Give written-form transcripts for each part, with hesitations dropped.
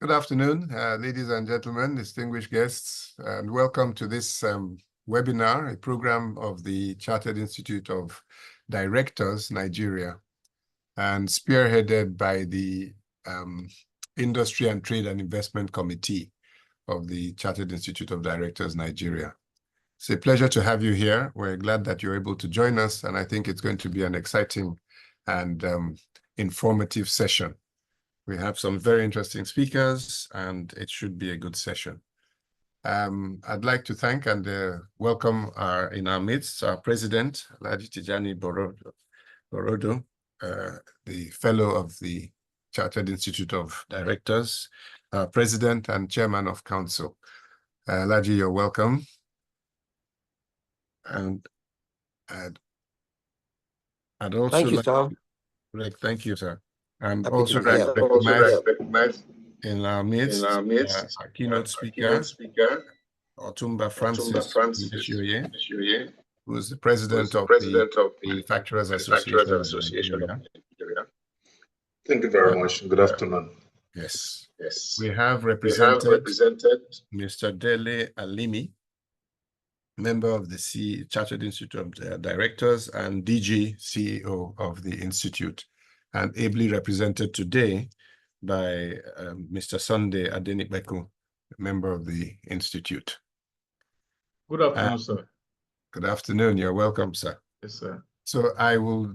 Good afternoon, ladies and gentlemen, distinguished guests, and welcome to this webinar, a program of the Chartered Institute of Directors, Nigeria, and spearheaded by the Industry and Trade and Investment Committee of the Chartered Institute of Directors, Nigeria. It's a pleasure to have you here. We're glad that you're able to join us, and I think it's going to be an exciting and informative session. We have some very interesting speakers, and it should be a good session. I'd like to thank and welcome in our midst our President, Alhaji Tijani Borodo, the Fellow of the Chartered Institute of Directors, President and Chairman of Council. Alhaji, you're welcome. And I'd also thank you, sir. Thank you, sir. And Happy also to be recognize in our midst our keynote speaker, Otumba Francis Nishoye, who is the president of the Manufacturers Association of Nigeria. Thank you very much. Good afternoon. Yes. We have represented Mr. Dele Alimi, member of the Chartered Institute of Directors and DG CEO of the Institute, and ably represented today by Mr. Sunday Adenipeko, member of the Institute. Good afternoon, sir. Good afternoon. You're welcome, sir. Yes, sir. So I will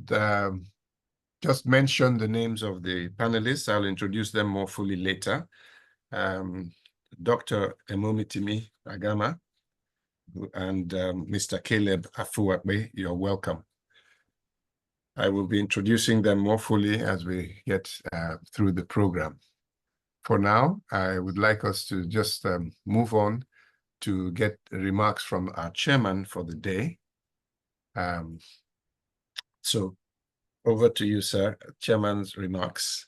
just mention the names of the panelists. I'll introduce them more fully later. Dr. Emomitimi Agama and Mr. Caleb Afuakbe, you're welcome. I will be introducing them more fully as we get through the program. For now, I would like us to just move on to get remarks from our chairman for the day. So over to you, sir, chairman's remarks.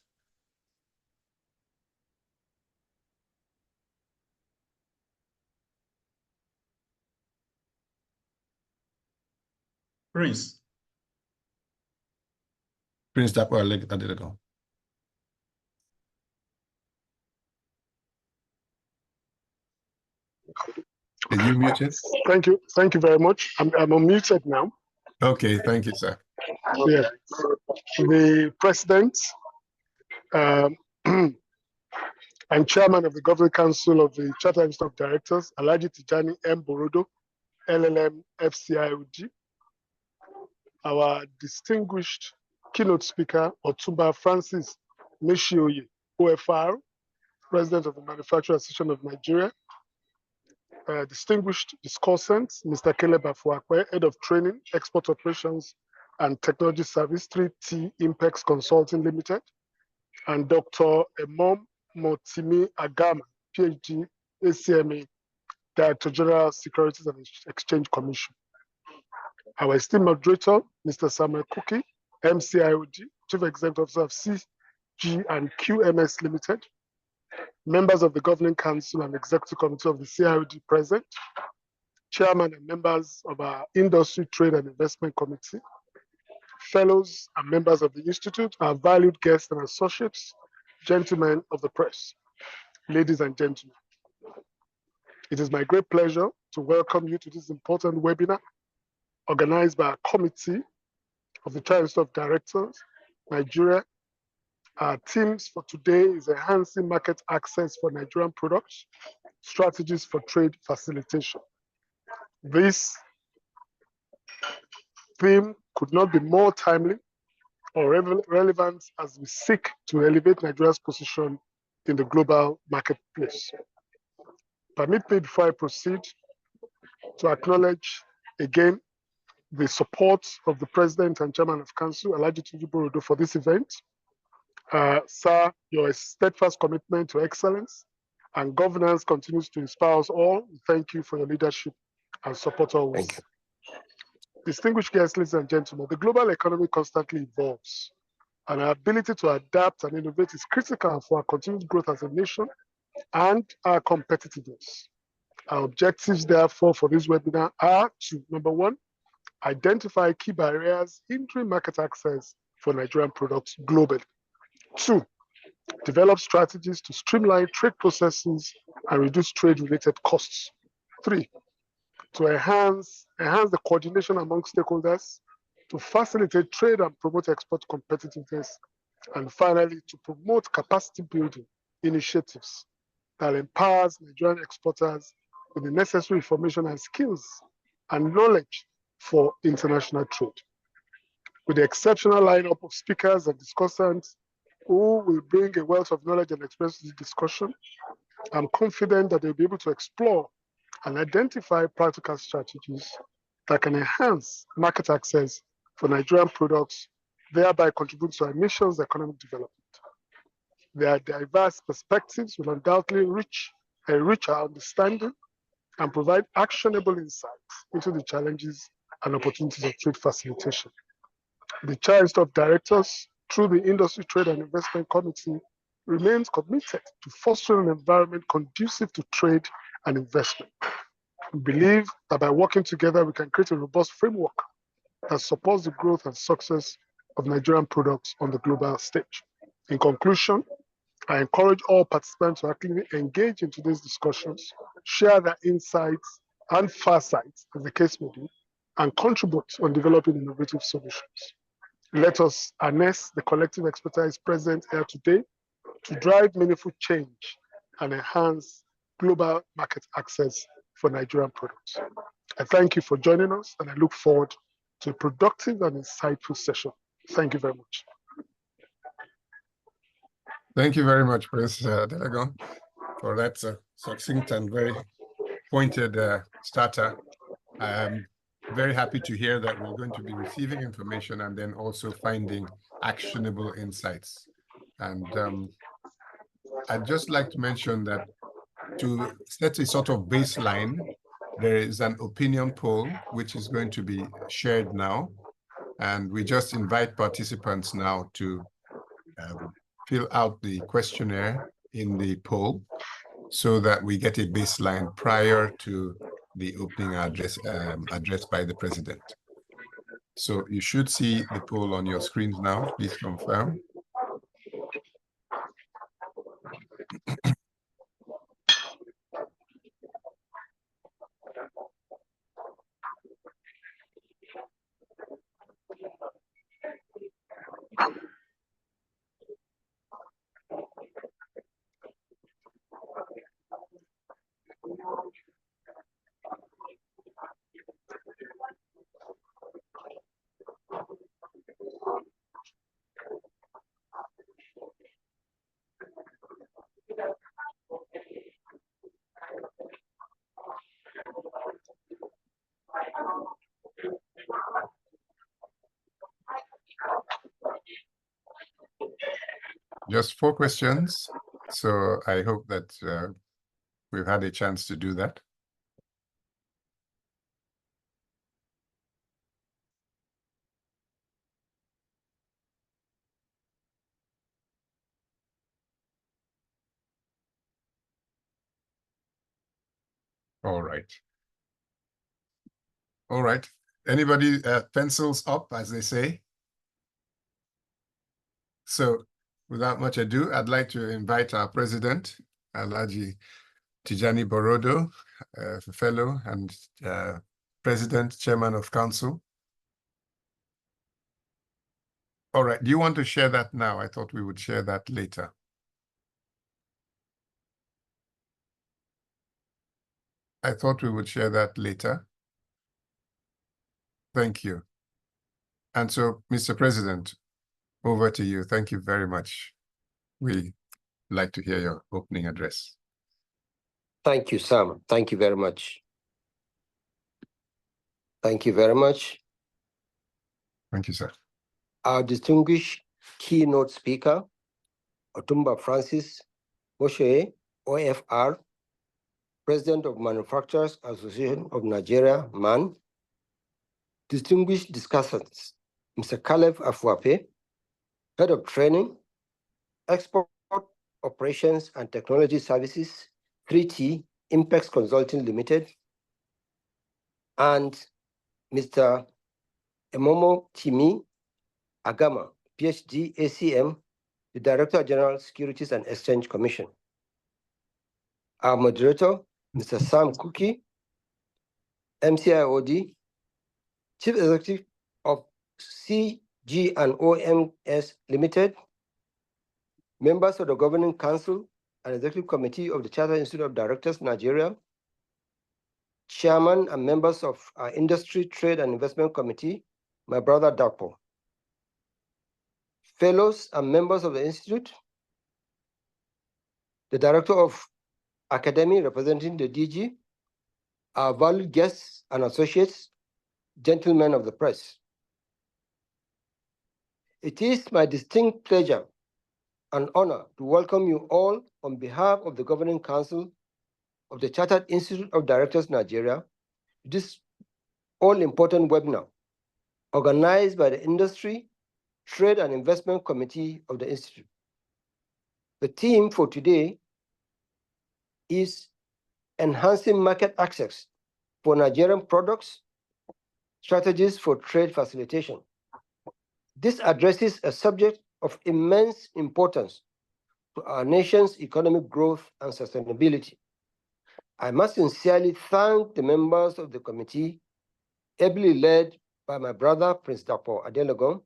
Prince Dapo Adedegon. Are you muted? Thank you very much. I'm unmuted now. Okay, thank you, sir. Yeah. The president and chairman of the Governing Council of the Chartered Institute of Directors, Alhaji Tijani M. Borodo, LLM FCIoD, our distinguished keynote speaker, Otumba Francis Nishoye, OFR, President of the Manufacturers Association of Nigeria, distinguished discussants, Mr. Caleb Afuakwe, Head of Training, Export Operations and Technology Service, 3T Impex Consulting Limited, and Dr. Emom Motimi Agama, PhD, ACMA, Director General, Securities and Exchange Commission. Our esteemed moderator, Mr. Samuel Kuki, MCIOD, Chief Executive Officer of CG and QMS Limited, members of the Governing Council and Executive Committee of the CIoD present, chairman and members of our Industry, Trade and Investment Committee, fellows and members of the Institute, our valued guests and associates, gentlemen of the press, ladies and gentlemen. It is my great pleasure to welcome you to this important webinar organized by a committee of the Chartered Institute of Directors, Nigeria. Our themes for today is enhancing market access for Nigerian products, strategies for trade facilitation. This theme could not be more timely or relevant as we seek to elevate Nigeria's position in the global marketplace. Permit me, before I proceed, to acknowledge again the support of the President and Chairman of Council, Alhaji Tijani Borodo, for this event. Sir, your steadfast commitment to excellence and governance continues to inspire us all. Thank you for your leadership and support always. Thank you. Distinguished guests, ladies and gentlemen, the global economy constantly evolves, and our ability to adapt and innovate is critical for our continued growth as a nation and our competitiveness. Our objectives, therefore, for this webinar are to, number one, identify key barriers hindering market access for Nigerian products globally. Two, develop strategies to streamline trade processes and reduce trade-related costs. 3, to enhance the coordination among stakeholders, to facilitate trade and promote export competitiveness, and finally, to promote capacity building initiatives that empowers Nigerian exporters with the necessary information and skills and knowledge for international trade. With the exceptional lineup of speakers and discussants who will bring a wealth of knowledge and experience to the discussion, I'm confident that they'll be able to explore and identify practical strategies that can enhance market access for Nigerian products, thereby contribute to our nation's economic development. Their diverse perspectives will undoubtedly enrich our understanding and provide actionable insights into the challenges and opportunities of trade facilitation. The Chair of Directors, through the Industry, Trade and Investment Committee, remains committed to fostering an environment conducive to trade and investment. We believe that by working together, we can create a robust framework that supports the growth and success of Nigerian products on the global stage. In conclusion, I encourage all participants to actively engage in today's discussions, share their insights and foresights, as the case may be, and contribute on developing innovative solutions. Let us harness the collective expertise present here today to drive meaningful change and enhance global market access for Nigerian products. I thank you for joining us, and I look forward to a productive and insightful session. Thank you very much. Thank you very much, Prince Delegon, for that succinct and very pointed starter. I'm very happy to hear that we're going to be receiving information and then also finding actionable insights. And I'd just like to mention that to set a sort of baseline, there is an opinion poll which is going to be shared now. And we just invite participants now to fill out the questionnaire in the poll so that we get a baseline prior to the opening address addressed by the President. So you should see the poll on your screens now. Please confirm. Just 4 questions. So I hope that we've had a chance to do that. All right. All right. Anybody pencils up, as they say? So without much ado, I'd like to invite our president, Alhaji Tijani Borodo, fellow and president, chairman of council. All right. Do you want to share that now? I thought we would share that later. I thought we would share that later. Thank you. And so, Mr. President, over to you. Thank you very much. We'd like to hear your opening address. Thank you, Sam. Thank you very much. Thank you very much. Thank you, sir. Our distinguished keynote speaker, Otumba Francis Moshe, OFR, President of Manufacturers Association of Nigeria, MAN. Distinguished discussants, Mr. Caleb Afuape, Head of Training, Export Operations and Technology Services, 3T Impex Consulting Limited, and Mr. Emomo Timi Agama, PhD, ACM, the Director General, Securities and Exchange Commission. Our moderator, Mr. Sam Cookie, MCIoD, Chief Executive of CG and OMS Limited, members of the Governing Council and Executive Committee of the Chartered Institute of Directors, Nigeria, Chairman and members of our Industry, Trade and Investment Committee, my brother Dapo, fellows and members of the Institute, the Director of Academy representing the DG, our valued guests and associates, gentlemen of the press. It is my distinct pleasure and honor to welcome you all on behalf of the Governing Council of the Chartered Institute of Directors Nigeria to this all-important webinar organized by the Industry, Trade and Investment Committee of the Institute. The theme for today is enhancing market access for Nigerian products, strategies for trade facilitation. This addresses a subject of immense importance to our nation's economic growth and sustainability. I must sincerely thank the members of the committee, ably led by my brother, Prince Dapo Adelogon,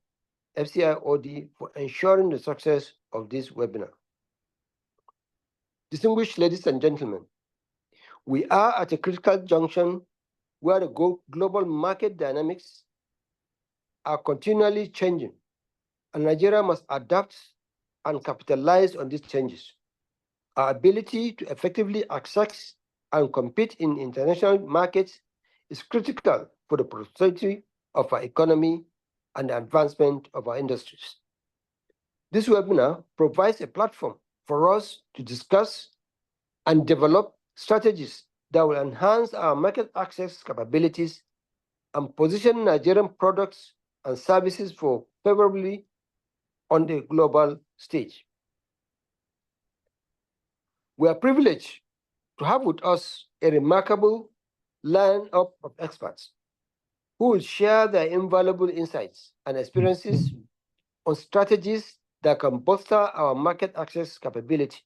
FCIOD, for ensuring the success of this webinar. Distinguished ladies and gentlemen, we are at a critical junction where the global market dynamics are continually changing, and Nigeria must adapt and capitalize on these changes. Our ability to effectively access and compete in international markets is critical for the prosperity of our economy and the advancement of our industries. This webinar provides a platform for us to discuss and develop strategies that will enhance our market access capabilities and position Nigerian products and services for favorably on the global stage. We are privileged to have with us a remarkable lineup of experts who will share their invaluable insights and experiences on strategies that can bolster our market access capability.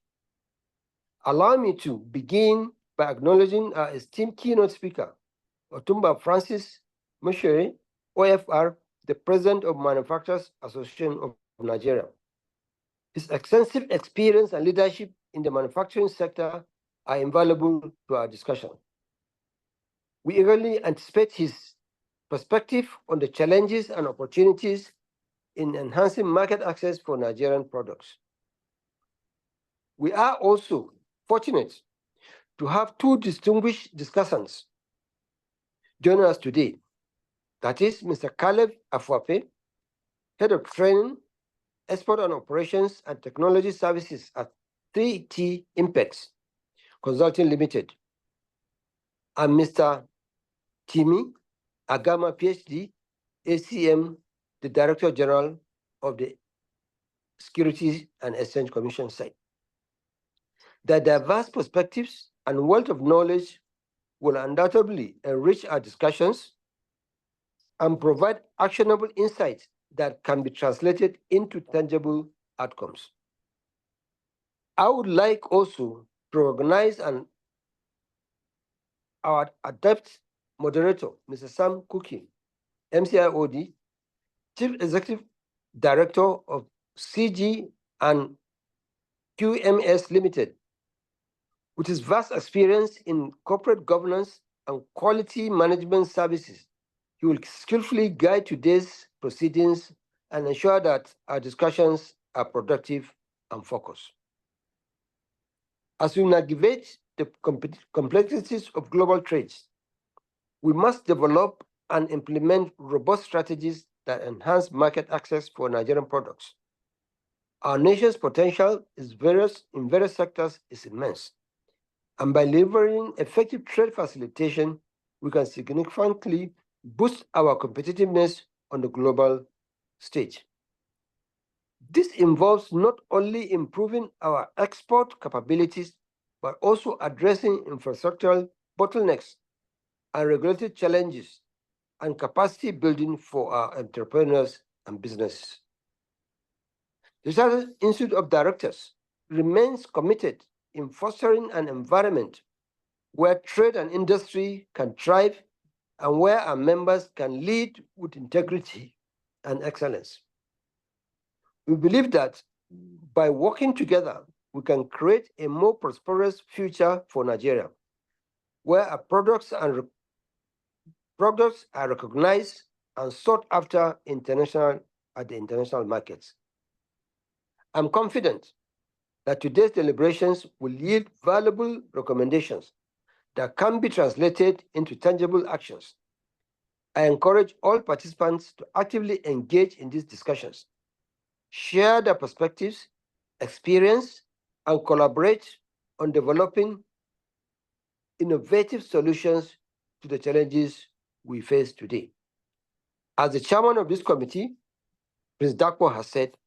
Allow me to begin by acknowledging our esteemed keynote speaker, Otumba Francis Moshere, OFR, the President of Manufacturers Association of Nigeria. His extensive experience and leadership in the manufacturing sector are invaluable to our discussion. We eagerly anticipate his perspective on the challenges and opportunities in enhancing market access for Nigerian products. We are also fortunate to have two distinguished discussants joining us today. That is Mr. Caleb Afuape, Head of Training, Export and Operations and Technology Services at 3T Impex Consulting Limited, and Mr. Timi Agama, PhD, ACM, the Director General of the Securities and Exchange Commission site. Their diverse perspectives and wealth of knowledge will undoubtedly enrich our discussions and provide actionable insights that can be translated into tangible outcomes. I would like also to recognize our adept moderator, Mr. Sam Cookie, MCIOD, Chief Executive Director of CG and QMS Limited. With his vast experience in corporate governance and quality management services, he will skillfully guide today's proceedings and ensure that our discussions are productive and focused. As we navigate the complexities of global trades, we must develop and implement robust strategies that enhance market access for Nigerian products. Our nation's potential in various sectors is immense, and by delivering effective trade facilitation, we can significantly boost our competitiveness on the global stage. This involves not only improving our export capabilities, but also addressing infrastructural bottlenecks and regulatory challenges and capacity building for our entrepreneurs and businesses. The Chartered Institute of Directors remains committed in fostering an environment where trade and industry can thrive and where our members can lead with integrity and excellence. We believe that by working together, we can create a more prosperous future for Nigeria, where our products are recognized and sought after at the international markets. I'm confident that today's deliberations will yield valuable recommendations that can be translated into tangible actions. I encourage all participants to actively engage in these discussions, share their perspectives, experience, and collaborate on developing innovative solutions to the challenges we face today. As the chairman of this committee, Prince Dakpo has said,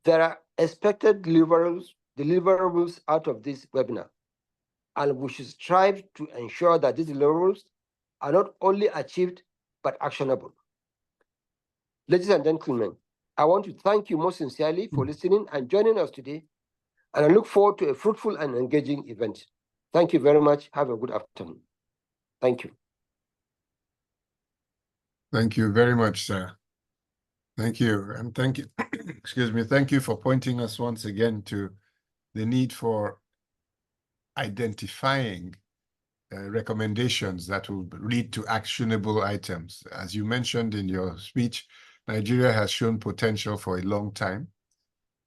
there are expected deliverables out of this webinar, and we should strive to ensure that these deliverables are not only achieved, but actionable. Ladies and gentlemen, I want to thank you most sincerely for listening and joining us today, and I look forward to a fruitful and engaging event. Thank you very much. Have a good afternoon. Thank you. Thank you very much, sir. Thank you. And thank you, excuse me, thank you for pointing us once again to the need for identifying recommendations that will lead to actionable items. As you mentioned in your speech, Nigeria has shown potential for a long time,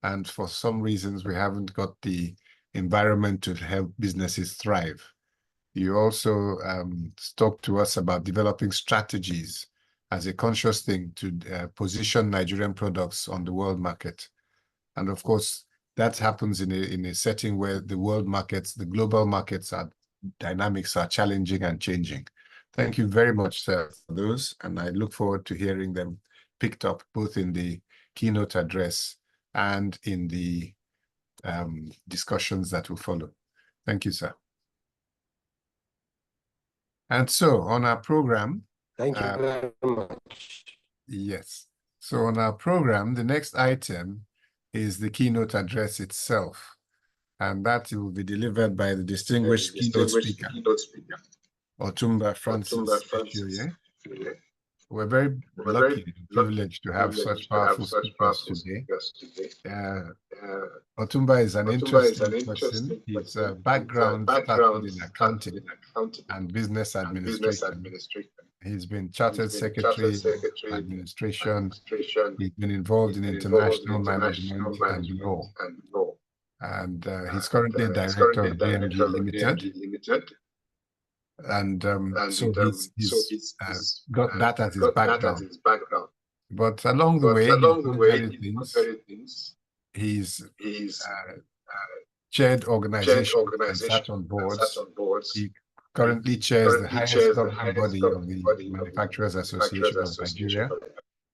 and for some reasons we haven't got the environment to help businesses thrive. You also talked to us about developing strategies as a conscious thing to position Nigerian products on the world market. And of course, that happens in a setting where the world markets, the global markets dynamics are challenging and changing. Thank you very much, sir, for those, and I look forward to hearing them picked up both in the keynote address and in the discussions that will follow. Thank you, sir. And so on our program, Thank you very much. yes. So on our program, the next item is the keynote address itself, and that will be delivered by the distinguished keynote speaker, Otumba Francis Eshoye. We're very lucky and privileged to have such powerful speakers today. Otumba is an interesting person. His background started in accounting and business administration. He's been Chartered Secretary of Administration. He's been involved in international management and law. And he's currently a director of DMG Limited. And so he's got that as his background. But along the way, he's done many things. He's chaired organizations and sat on boards. He currently chairs the highest governing body of the Manufacturers Association of Nigeria,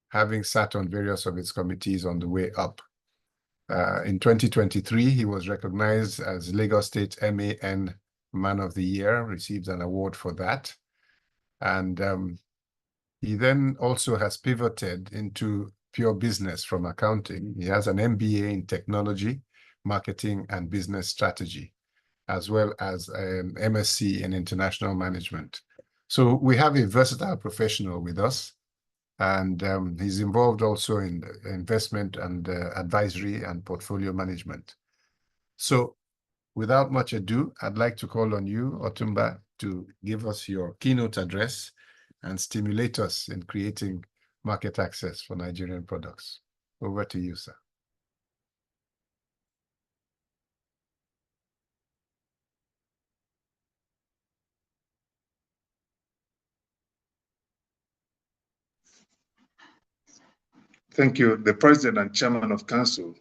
having sat on various of its committees on the way up. In 2023, he was recognized as Lagos State MAN Man of the Year, received an award for that. And he then also has pivoted into pure business from accounting. He has an MBA in technology, marketing, and business strategy, as well as an MSc in international management. So we have a versatile professional with us, and he's involved also in investment and advisory and portfolio management. So without much ado, I'd like to call on you, Otumba, to give us your keynote address and stimulate us in creating market access for Nigerian products. Over to you, sir. Thank you, the President and Chairman of Council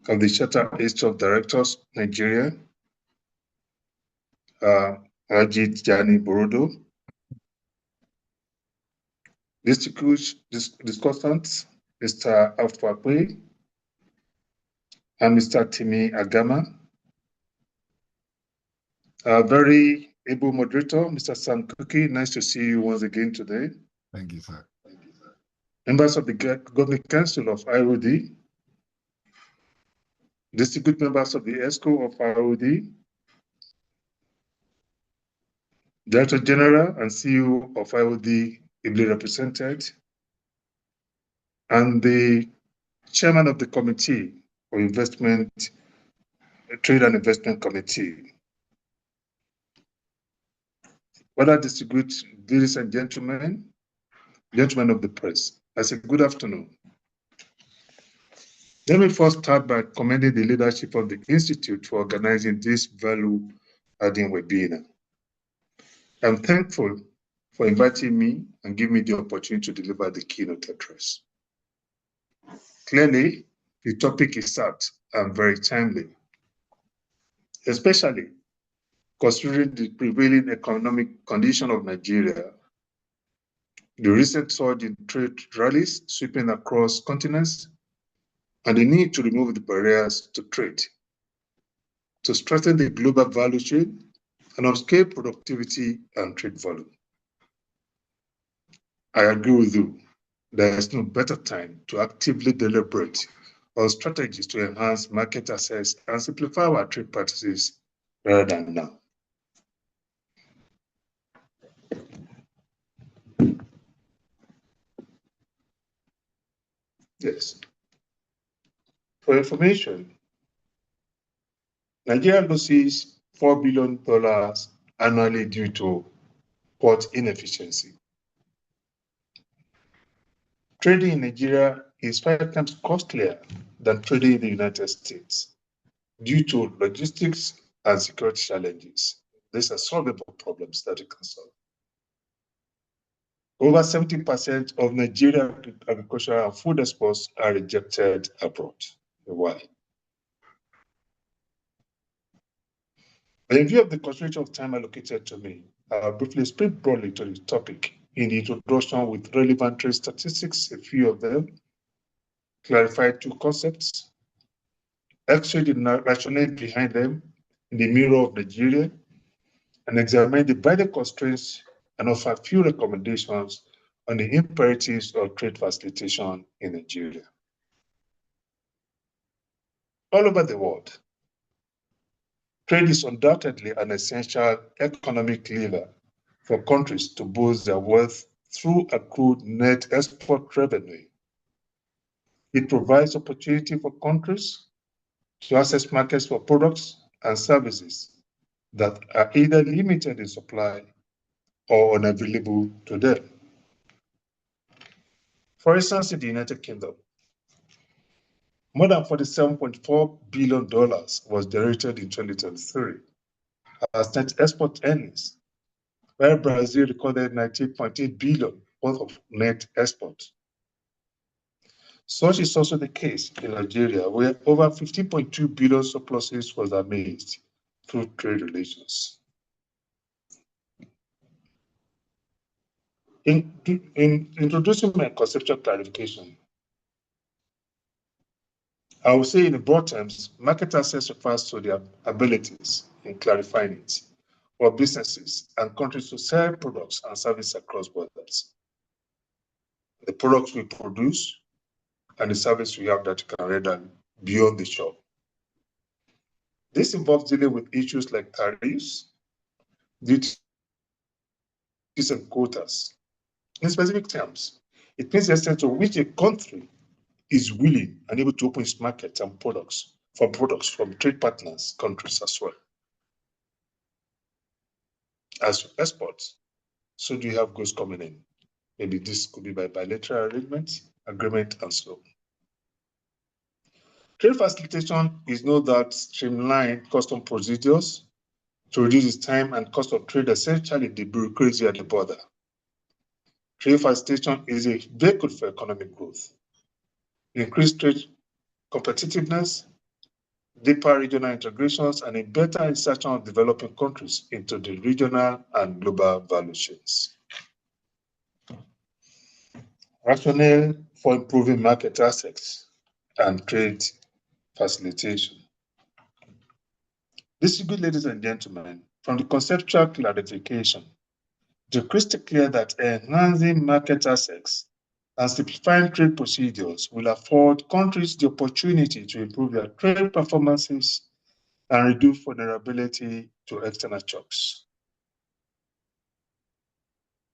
of the Chartered Institute of Directors, Nigeria, Ajit Jani Borodo, distinguished discussants, Mr. Afwakwe and Mr. Timi Agama, our very able moderator, Mr. Sam Kuki, nice to see you once again today. Thank you, sir. Members of the Governing Council of CIoD, distinguished members of the ESCO of CIoD, Director General and CEO of CIoD ably represented, and the Chairman of the Committee for Investment, Trade and Investment Committee. Other distinguished ladies and gentlemen of the press, I say good afternoon. Let me first start by commending the leadership of the Institute for organizing this value-adding webinar. I'm thankful for inviting me and giving me the opportunity to deliver the keynote address. Clearly, the topic is apt and very timely, especially considering the prevailing economic condition of Nigeria, the recent surge in trade rallies sweeping across continents, and the need to remove the barriers to trade, to strengthen the global value chain and upscale productivity and trade volume. I agree with you. There is no better time to actively deliberate on strategies to enhance market access and simplify our trade practices rather than now. Yes. For information, Nigeria loses $4 billion annually due to port inefficiency. Trading in Nigeria is 5 times costlier than trading in the United States due to logistics and security challenges. These are solvable problems that we can solve. Over 70% of Nigerian agricultural and food exports are rejected abroad. Why? In view of the constraint of time allocated to me, I'll briefly speak broadly to the topic in the introduction with relevant trade statistics, a few of them, clarify 2 concepts, explain the rationale behind them in the mirror of Nigeria, and examine the binding constraints and offer a few recommendations on the imperatives of trade facilitation in Nigeria. All over the world, trade is undoubtedly an essential economic lever for countries to boost their wealth through accrued net export revenue. It provides opportunity for countries to access markets for products and services that are either limited in supply or unavailable to them. For instance, in the United Kingdom, more than $47.4 billion was generated in 2023 as net export earnings, while Brazil recorded $19.8 billion worth of net export. Such is also the case in Nigeria, where over $15.2 billion surpluses was amassed through trade relations. In introducing my conceptual clarification, I will say in broad terms, market access refers to the abilities in clarifying it for businesses and countries to sell products and services across borders. The products we produce and the service we have that can render beyond the shop. This involves dealing with issues like tariffs, duties, and quotas. In specific terms, it means the extent to which a country is willing and able to open its market and products from trade partners, countries as well. As for exports, so do you have goods coming in? Maybe this could be by bilateral agreement, and so on. Trade facilitation is not that streamlined custom procedures to reduce the time and cost of trade, essentially the bureaucracy at the border. Trade facilitation is a vehicle for economic growth, increased trade competitiveness, deeper regional integrations, and a better insertion of developing countries into the regional and global value chains. Rationale for improving market access and trade facilitation. Distinguished ladies and gentlemen, from the conceptual clarification, it is crystal clear that enhancing market access and simplifying trade procedures will afford countries the opportunity to improve their trade performances and reduce vulnerability to external shocks.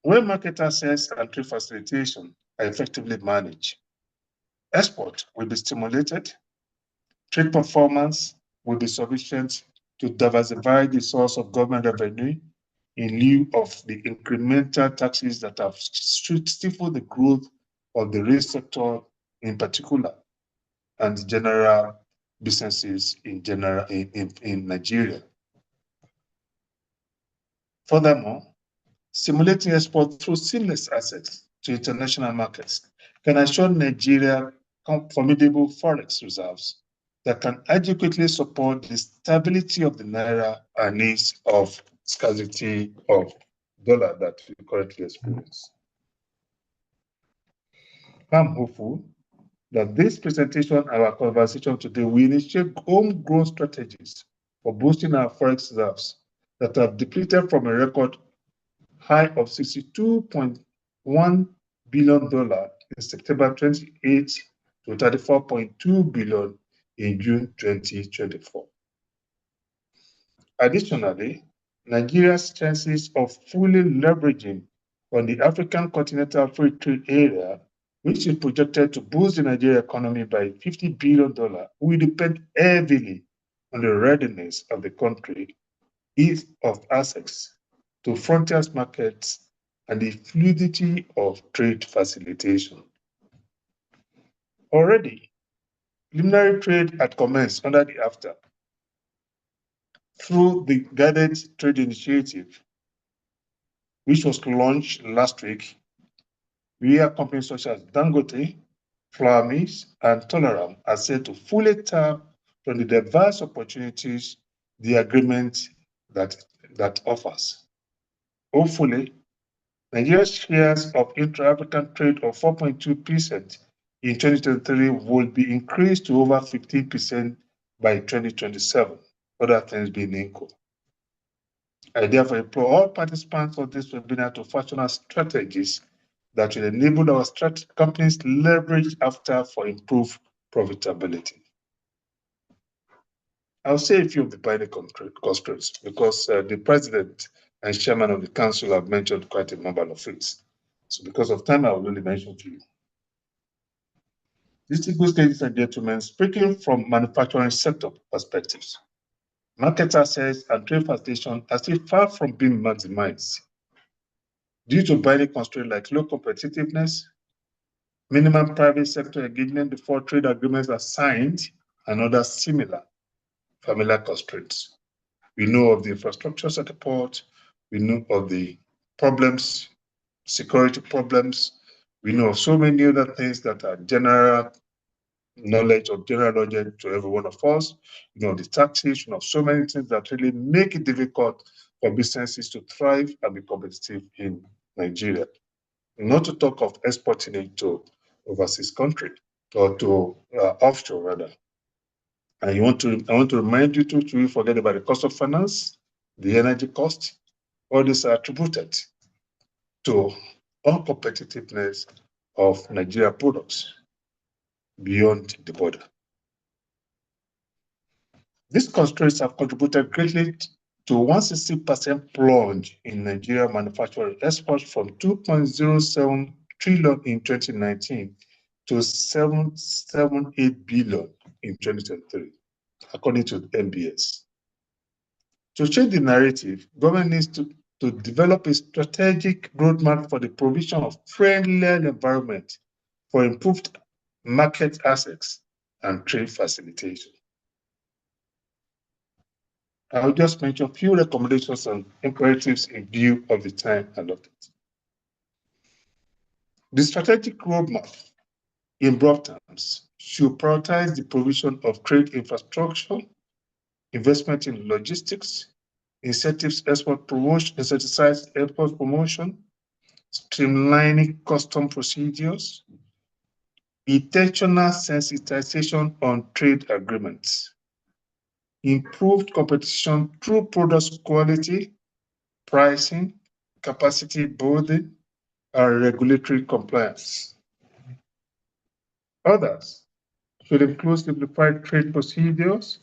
When market access and trade facilitation are effectively managed, export will be stimulated, trade performance will be sufficient to diversify the source of government revenue in lieu of the incremental taxes that have stifled the growth of the rail sector in particular and general businesses in general in Nigeria. Furthermore, stimulating export through seamless access to international markets can assure Nigeria formidable forex reserves that can adequately support the stability of the naira and needs of scarcity of dollar that we currently experience. I'm hopeful that this presentation and our conversation today will initiate homegrown strategies for boosting our forex reserves that have depleted from a record high of $62.1 billion in September 28 to $34.2 billion in June 2024. Additionally, Nigeria's chances of fully leveraging on the African Continental Free Trade Area, which is projected to boost the Nigerian economy by $50 billion, will depend heavily on the readiness of the country, ease of access to frontiers markets, and the fluidity of trade facilitation. Already, preliminary trade had commenced under the AFTA through the Guided Trade Initiative, which was launched last week, where companies such as Dangote, Flour Mills, and Tolaram are set to fully tap from the diverse opportunities the agreement that offers. Hopefully, Nigeria's shares of intra-African trade of 4.2% in 2023 will be increased to over 15% by 2027, other things being equal. I therefore implore all participants of this webinar to fashion our strategies that will enable our companies to leverage AFTA for improved profitability. I'll say a few of the binding constraints because the president and chairman of the council have mentioned quite a number of things. So because of time, I will only mention to you. Distinguished ladies and gentlemen, speaking from manufacturing sector perspectives, market access and trade facilitation are still far from being maximized due to binding constraints like low competitiveness, minimum private sector engagement before trade agreements are signed, and other similar familiar constraints. We know of the infrastructures at the port, we know of the problems, security problems, we know of so many other things that are general knowledge to every one of us, you know, the taxation of so many things that really make it difficult for businesses to thrive and be competitive in Nigeria. Not to talk of exporting it to overseas country or to offshore rather. And I want to remind you to forget about the cost of finance, the energy cost. All these are attributed to uncompetitiveness of Nigeria products beyond the border. These constraints have contributed greatly to 160% plunge in Nigeria manufacturing exports from 2.07 trillion in 2019 to 778 billion in 2023, according to MBS. To change the narrative, government needs to develop a strategic roadmap for the provision of friendly environment for improved market access and trade facilitation. I'll just mention a few recommendations and imperatives in view of the time allotted. The strategic roadmap, in broad terms, should prioritize the provision of trade infrastructure, investment in logistics, incentives export promotion, incentivize export promotion, streamlining custom procedures, intentional sensitization on trade agreements, improved competition through product quality, pricing, capacity building, and regulatory compliance. Others should include simplified trade procedures,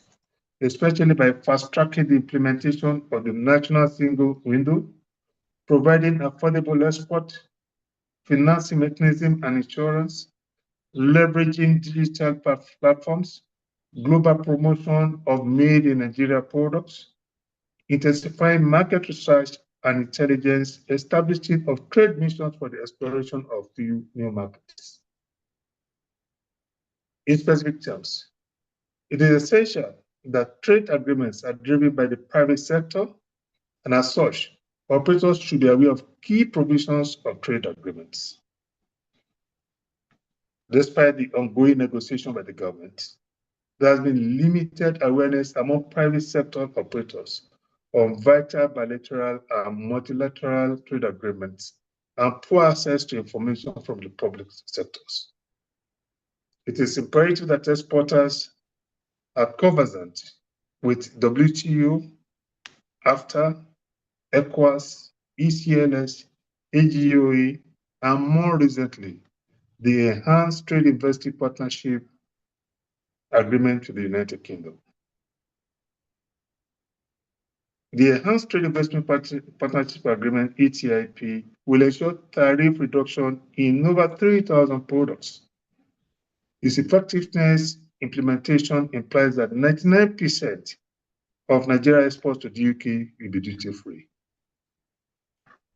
especially by fast-tracking the implementation of the national single window, providing affordable export, financing mechanism and insurance, leveraging digital platforms, global promotion of made in Nigeria products, intensifying market research and intelligence, establishing of trade missions for the exploration of new markets. In specific terms, it is essential that trade agreements are driven by the private sector, and as such, operators should be aware of key provisions of trade agreements. Despite the ongoing negotiation by the government, there has been limited awareness among private sector operators on vital bilateral and multilateral trade agreements and poor access to information from the public sectors. It is imperative that exporters are conversant with WTO, AFTA, ECOWAS, ECLS, AGOA, and more recently, the Enhanced Trade Investing Partnership Agreement with the United Kingdom. The Enhanced Trade Investment Partnership Agreement, ETIP, will ensure tariff reduction in over 3,000 products. Its effectiveness implementation implies that 99% of Nigeria exports to the UK will be duty-free.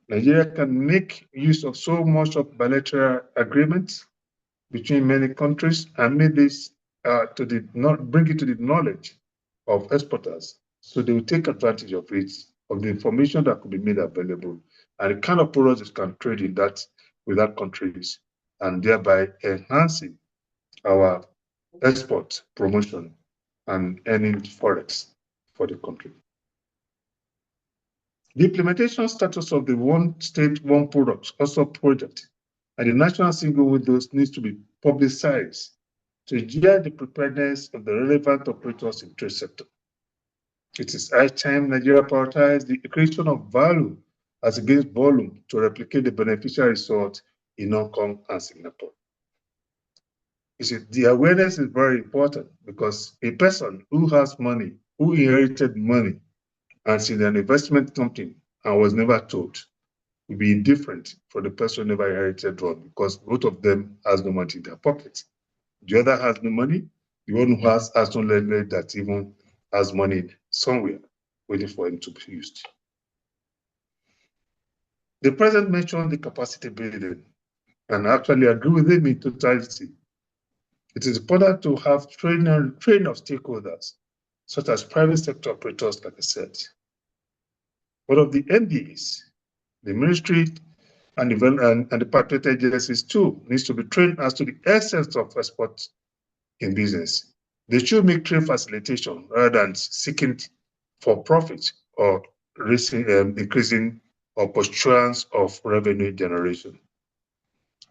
Nigeria can make use of so much of bilateral agreements between many countries and make this bring it to the knowledge of exporters, so they will take advantage of it, of the information that could be made available, and the kind of products that can trade in that with that countries, and thereby enhancing our export promotion and earning forex for the country. The implementation status of the One State, One Product also project and the national single windows needs to be publicized to judge the preparedness of the relevant operators in the trade sector. It is high time Nigeria prioritize the creation of value as against volume to replicate the beneficial result in Hong Kong and Singapore. You see, the awareness is very important because a person who has money, who inherited money, and is in an investment company and was never told, will be indifferent for the person who never inherited one, because both of them has no money in their pockets. The other has no money. The one who has no landlord that even has money somewhere waiting for him to be used. The president mentioned the capacity building, and I actually agree with him in totality. It is important to have training of stakeholders, such as private sector operators, like I said. But of the NDAs, the ministry and the partner agencies too needs to be trained as to the essence of export in business. They should make trade facilitation rather than seeking for profit or increasing or pursuance of revenue generation.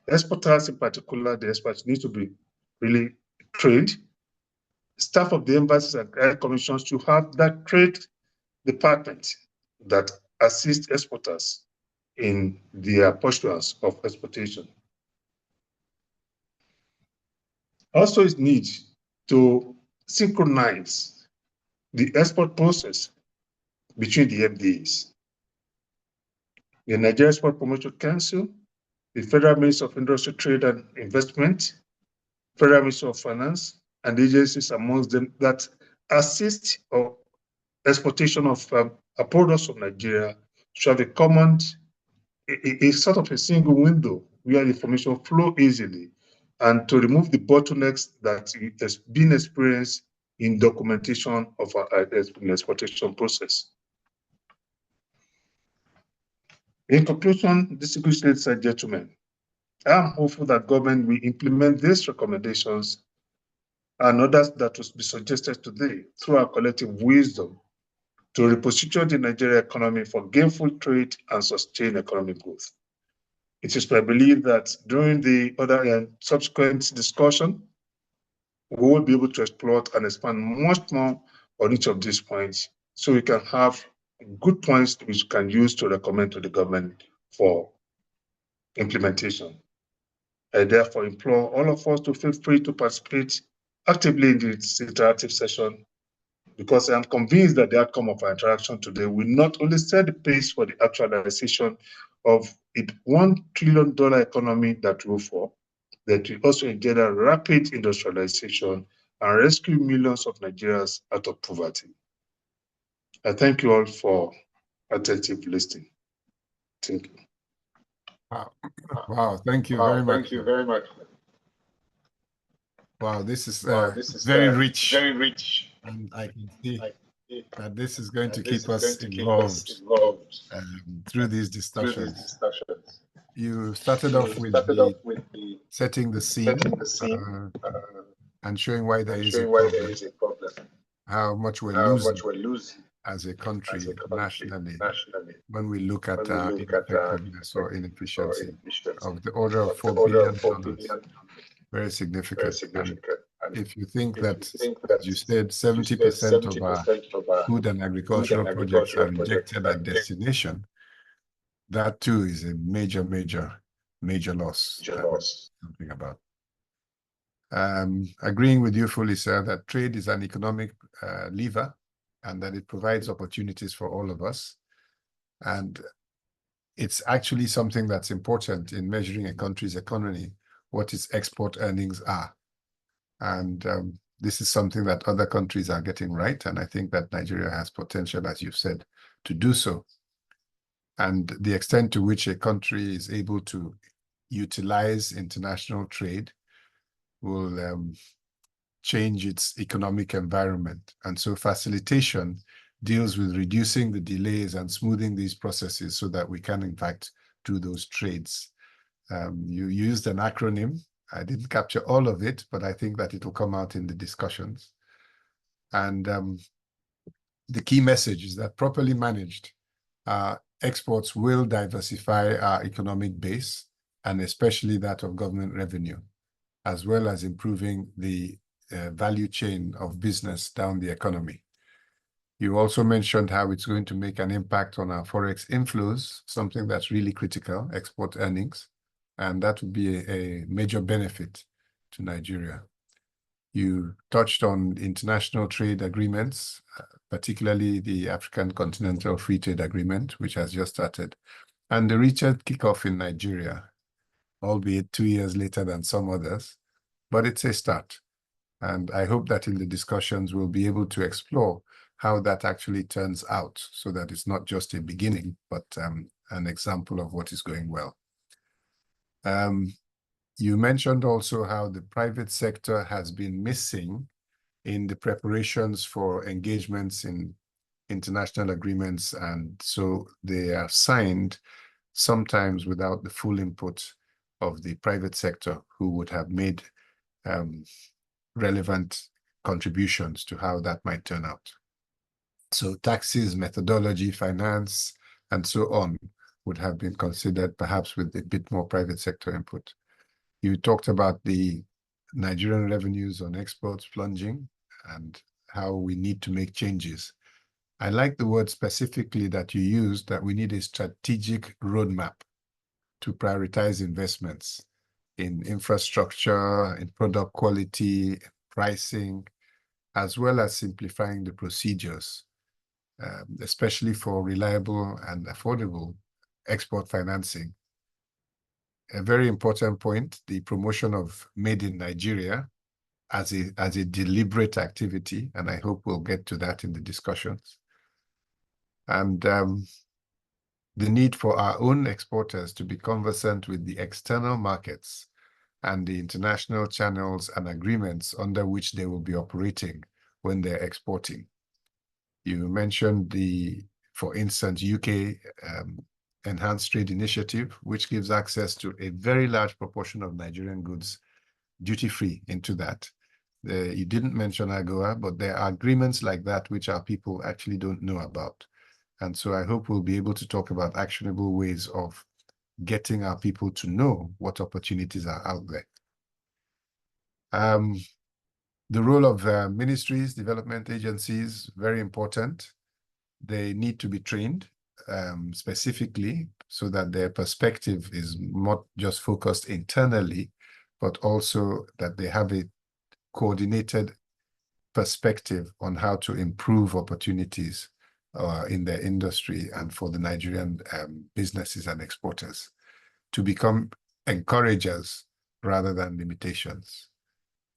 Exporters in particular, the experts need to be really trained. Staff of the embassies and high commissions should have that trade department that assist exporters in their pursuance of exportation. Also, it needs to synchronize the export process between the FDAs. The Nigeria Export Promotion Council, the Federal Ministry of Industry, Trade and Investment, Federal Ministry of Finance, and agencies amongst them that assist or exportation of products from Nigeria should have a common, a sort of a single window where information flow easily, and to remove the bottlenecks that has been experienced in documentation of our exportation process. In conclusion, distinguished ladies and gentlemen, I am hopeful that government will implement these recommendations and others that will be suggested today through our collective wisdom to reposition the Nigerian economy for gainful trade and sustained economic growth. It is my belief that during the other and subsequent discussion, we will be able to explore and expand much more on each of these points, so we can have good points which we can use to recommend to the government for implementation. I therefore implore all of us to feel free to participate actively in this interactive session, because I am convinced that the outcome of our interaction today will not only set the pace for the actualization of a $1 trillion economy that we hope for, that will also engender rapid industrialization and rescue millions of Nigerians out of poverty. I thank you all for attentive listening. Thank you. Wow, thank you very much. Thank you very much. Wow, this is Very rich. Very rich. And I can see see that this is going to This keep is us going to keep involved us involved through these through discussions. these discussions. You started You off with started the off with the setting the scene setting the scene and showing why there and is a showing why there problem, is a problem, how much we're how losing much we're losing as a country as a country nationally nationally when we look at when we look at ineffectiveness or ineffectiveness or inefficiency inefficiency of the order of of the $4 order billion. of $4 billion. Very Very significant. And significant. And if you think if that, you think as that you said, 70% of our 70% of our food and food agricultural and projects are agricultural projects rejected are at destination, that too is a major, major, major loss. major loss. Something about. Agreeing with you fully, sir, that trade is an economic lever and that it provides opportunities for all of us. And it's actually something that's important in measuring a country's economy, what its export earnings are. And this is something that other countries are getting right. And I think that Nigeria has potential, as you've said, to do so. And the extent to which a country is able to utilize international trade will change its economic environment. And so facilitation deals with reducing the delays and smoothing these processes so that we can, in fact, do those trades. You used an acronym. I didn't capture all of it, but I think that it will come out in the discussions. And the key message is that properly managed, exports will diversify our economic base, and especially that of government revenue, as well as improving the value chain of business down the economy. You also mentioned how it's going to make an impact on our forex inflows, something that's really critical, export earnings, and that would be a major benefit to Nigeria. You touched on international trade agreements, particularly the African Continental Free Trade Agreement, which has just started, and the recent kickoff in Nigeria, albeit 2 years later than some others, but it's a start. And I hope that in the discussions, we'll be able to explore how that actually turns out so that it's not just a beginning, but an example of what is going well. You mentioned also how the private sector has been missing in the preparations for engagements in international agreements. And so they are signed sometimes without the full input of the private sector, who would have made relevant contributions to how that might turn out. So taxes, methodology, finance, and so on would have been considered perhaps with a bit more private sector input. You talked about the Nigerian revenues on exports plunging and how we need to make changes. I like the word specifically that you used, that we need a strategic roadmap to prioritize investments in infrastructure, in product quality, pricing, as well as simplifying the procedures, especially for reliable and affordable export financing. A very important point, the promotion of Made in Nigeria as a deliberate activity, and I hope we'll get to that in the discussions. And the need for our own exporters to be conversant with the external markets and the international channels and agreements under which they will be operating when they're exporting. You mentioned the, for instance, UK Enhanced Trade Initiative, which gives access to a very large proportion of Nigerian goods duty-free into that. You didn't mention AGOA, but there are agreements like that which our people actually don't know about. And so I hope we'll be able to talk about actionable ways of getting our people to know what opportunities are out there. The role of ministries, development agencies, very important. They need to be trained specifically so that their perspective is not just focused internally, but also that they have a coordinated perspective on how to improve opportunities in their industry and for the Nigerian businesses and exporters to become encouragers rather than limitations,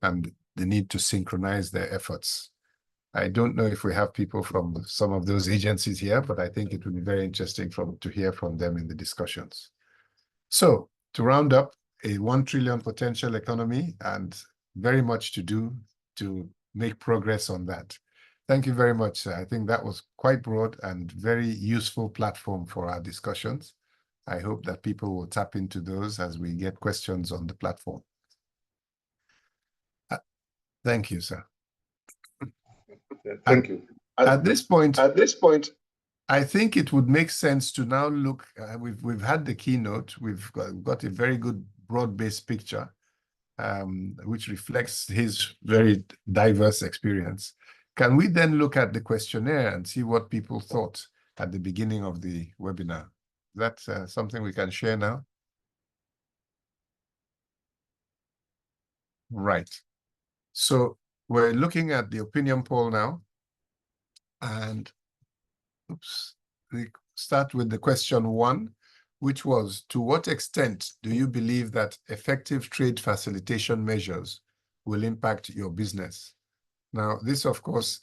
and the need to synchronize their efforts. I don't know if we have people from some of those agencies here, but I think it would be very interesting to hear from them in the discussions. So to round up, a 1 trillion potential economy and very much to do to make progress on that. Thank you very much, sir. I think that was quite broad and very useful platform for our discussions. I hope that people will tap into those as we get questions on the platform. Thank you, sir. Thank you. At this point, I think it would make sense to now look. We've had the keynote. We've got a very good broad-based picture, which reflects his very diverse experience. Can we then look at the questionnaire and see what people thought at the beginning of the webinar? That's something we can share now. Right. So we're looking at the opinion poll now. And we start with the question 1, which was, to what extent do you believe that effective trade facilitation measures will impact your business? Now, this, of course,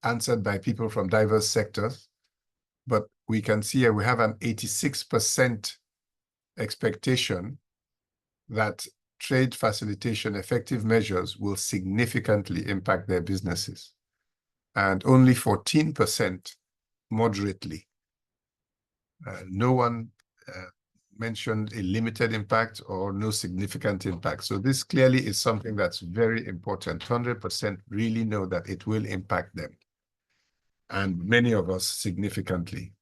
answered by people from diverse sectors, but we can see here we have an 86% expectation that trade facilitation effective measures will significantly impact their businesses, and only 14% moderately. No one mentioned a limited impact or no significant impact. So this clearly is something that's very important. 100% really know that it will impact them, and many of us significantly.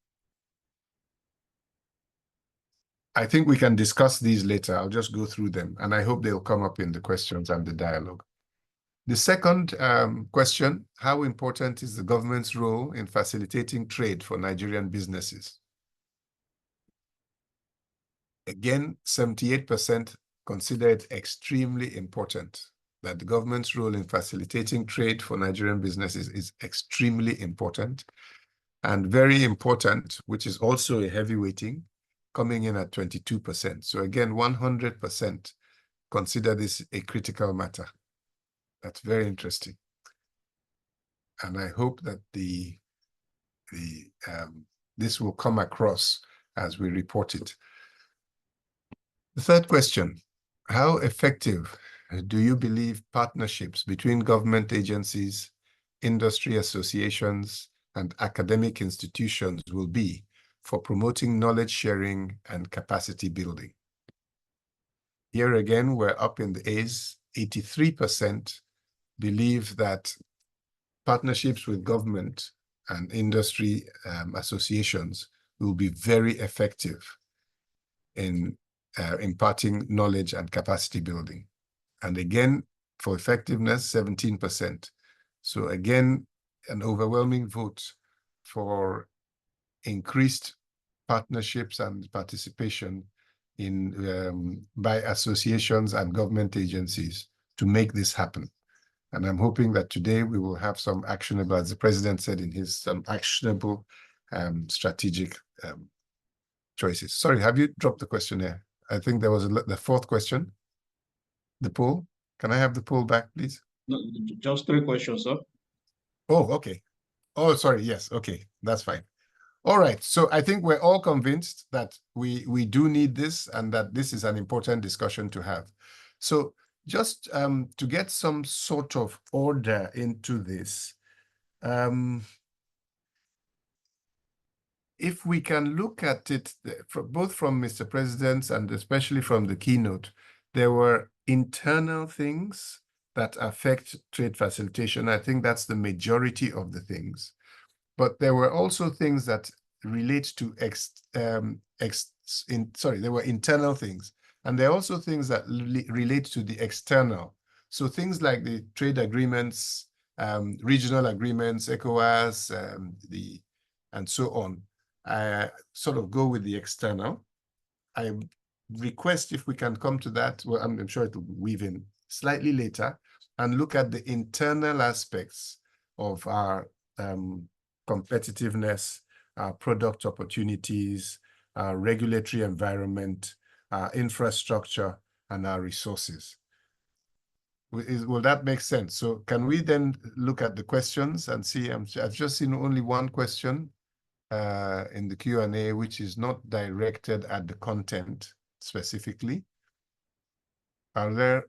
I think we can discuss these later. I'll just go through them, and I hope they'll come up in the questions and the dialogue. The second question, how important is the government's role in facilitating trade for Nigerian businesses? Again, 78% consider it extremely important, that the government's role in facilitating trade for Nigerian businesses is extremely important, and very important, which is also a heavy weighting, coming in at 22%. So again, 100% consider this a critical matter. That's very interesting. And I hope that this will come across as we report it. The third question, how effective do you believe partnerships between government agencies, industry associations, and academic institutions will be for promoting knowledge sharing and capacity building? Here again, we're up in the A's. 83% believe that partnerships with government and industry associations will be very effective in imparting knowledge and capacity building. And again, for effectiveness, 17%. So again, an overwhelming vote for increased partnerships and participation in by associations and government agencies to make this happen. And I'm hoping that today we will have some actionable, as the president said in his, some actionable strategic choices. Sorry, have you dropped the questionnaire? I think there was the fourth question, the poll. Can I have the poll back, please? No, just 3 questions, sir. Oh, okay. Oh, sorry. Yes. Okay. That's fine. All right. So I think we're all convinced that we do need this and that this is an important discussion to have. So just to get some sort of order into this, if we can look at it both from Mr. President's and especially from the keynote, there were internal things that affect trade facilitation. I think that's the majority of the things. But there were also things that relate to there were internal things. And there are also things that relate to the external. So things like the trade agreements, regional agreements, ECOWAS, and so on, sort of go with the external. request if we can come to that. Well, I'm sure it will weave in slightly later and look at the internal aspects of our competitiveness, our product opportunities, our regulatory environment, our infrastructure, and our resources. Will that make sense? So can we then look at the questions and see? I've just seen only one question in the Q&A, which is not directed at the content specifically. Are there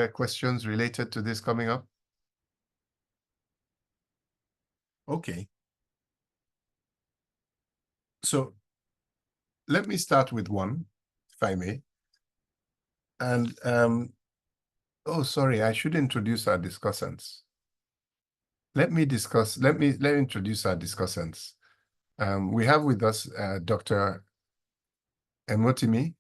questions related to this coming up? Okay. So let me start with one, if I may. And oh, sorry, I should introduce our discussants. Let me introduce our discussants. We have with us Dr. Emotimi,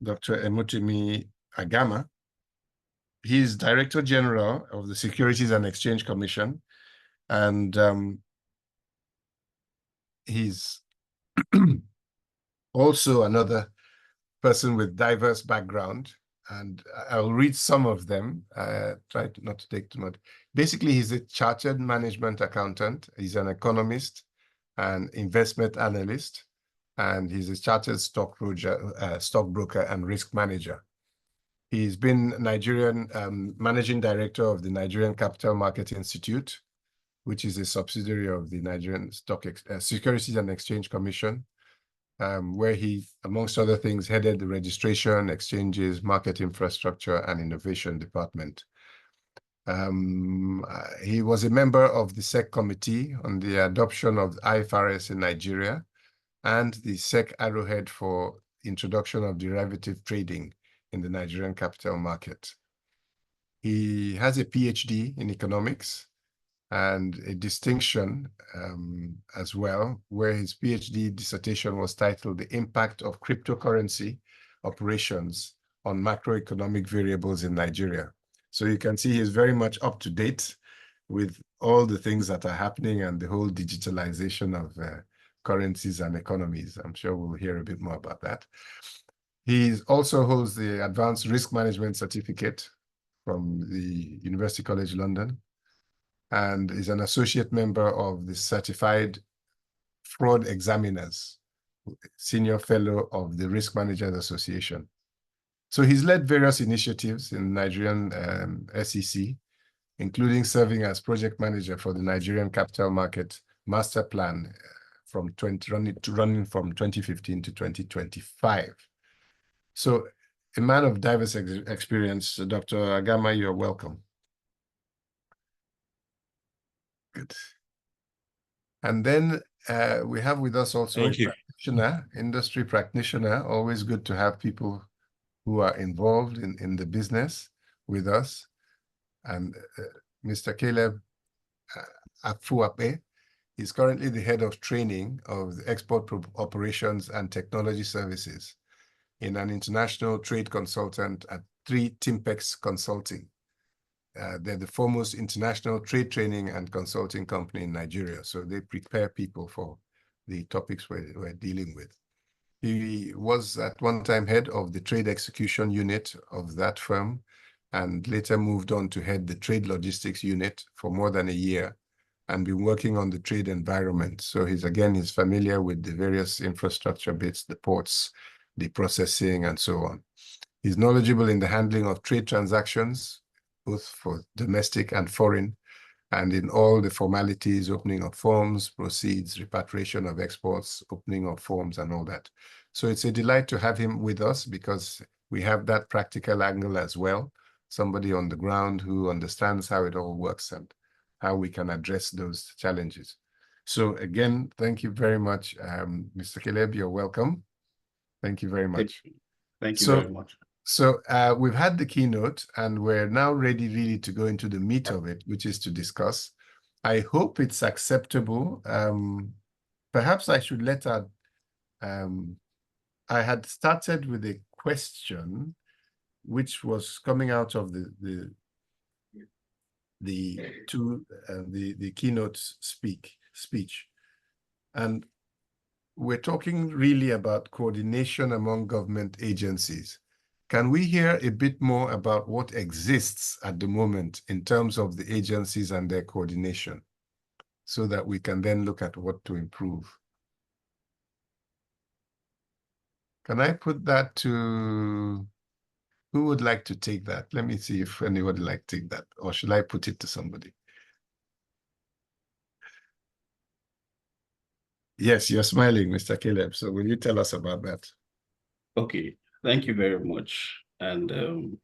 Dr. Emotimi Agama. He is Director General of the Securities and Exchange Commission, and he's also another person with diverse background. And I'll read some of them, try not to take too much. Basically, he's a chartered management accountant. He's an economist, an investment analyst, and he's a chartered stockbroker and risk manager. He's been Nigerian managing director of the Nigerian Capital Market Institute, which is a subsidiary of the Nigerian Securities and Exchange Commission, where he, amongst other things, headed the registration, exchanges, market infrastructure, and innovation department. He was a member of the SEC committee on the adoption of IFRS in Nigeria and the SEC arrowhead for introduction of derivative trading in the Nigerian capital market. He has a PhD in economics and a distinction as well, where his PhD dissertation was titled The Impact of Cryptocurrency Operations on Macroeconomic Variables in Nigeria. So you can see he's very much up to date with all the things that are happening and the whole digitalization of currencies and economies. I'm sure we'll hear a bit more about that. He also holds the Advanced Risk Management Certificate from the University College London, and is an associate member of the Certified Fraud Examiners, senior fellow of the Risk Managers Association. So he's led various initiatives in Nigerian SEC, including serving as project manager for the Nigerian Capital Market Master Plan running from 2015 to 2025. So a man of diverse experience, Dr. Agama, you're welcome. Good. And then we have with us also a practitioner, industry practitioner. Always good to have people who are involved in the business with us. And Mr. Caleb Afuape is currently the head of training of the export operations and technology services in an international trade consultant at 3 Timpex Consulting. They're the foremost international trade training and consulting company in Nigeria. So they prepare people for the topics we're dealing with. He was at one time head of the trade execution unit of that firm, and later moved on to head the trade logistics unit for more than a year and been working on the trade environment. So he's familiar with the various infrastructure bits, the ports, the processing, and so on. He's knowledgeable in the handling of trade transactions, both for domestic and foreign, and in all the formalities, opening of forms, proceeds, repatriation of exports, opening of forms, and all that. So it's a delight to have him with us because we have that practical angle as well, somebody on the ground who understands how it all works and how we can address those challenges. So again, thank you very much, Mr. Caleb, you're welcome. Thank you very much. Thank you very much. So we've had the keynote and we're now ready really to go into the meat of it, which is to discuss. I hope it's acceptable. Perhaps I should let our, I had started with a question which was coming out of the keynote speech. And we're talking really about coordination among government agencies. Can we hear a bit more about what exists at the moment in terms of the agencies and their coordination, so that we can then look at what to improve? Can I put that to, who would like to take that? Let me see if anyone would like to take that, or should I put it to somebody? Yes, you're smiling, Mr. Caleb. So will you tell us about that? Okay, thank you very much. And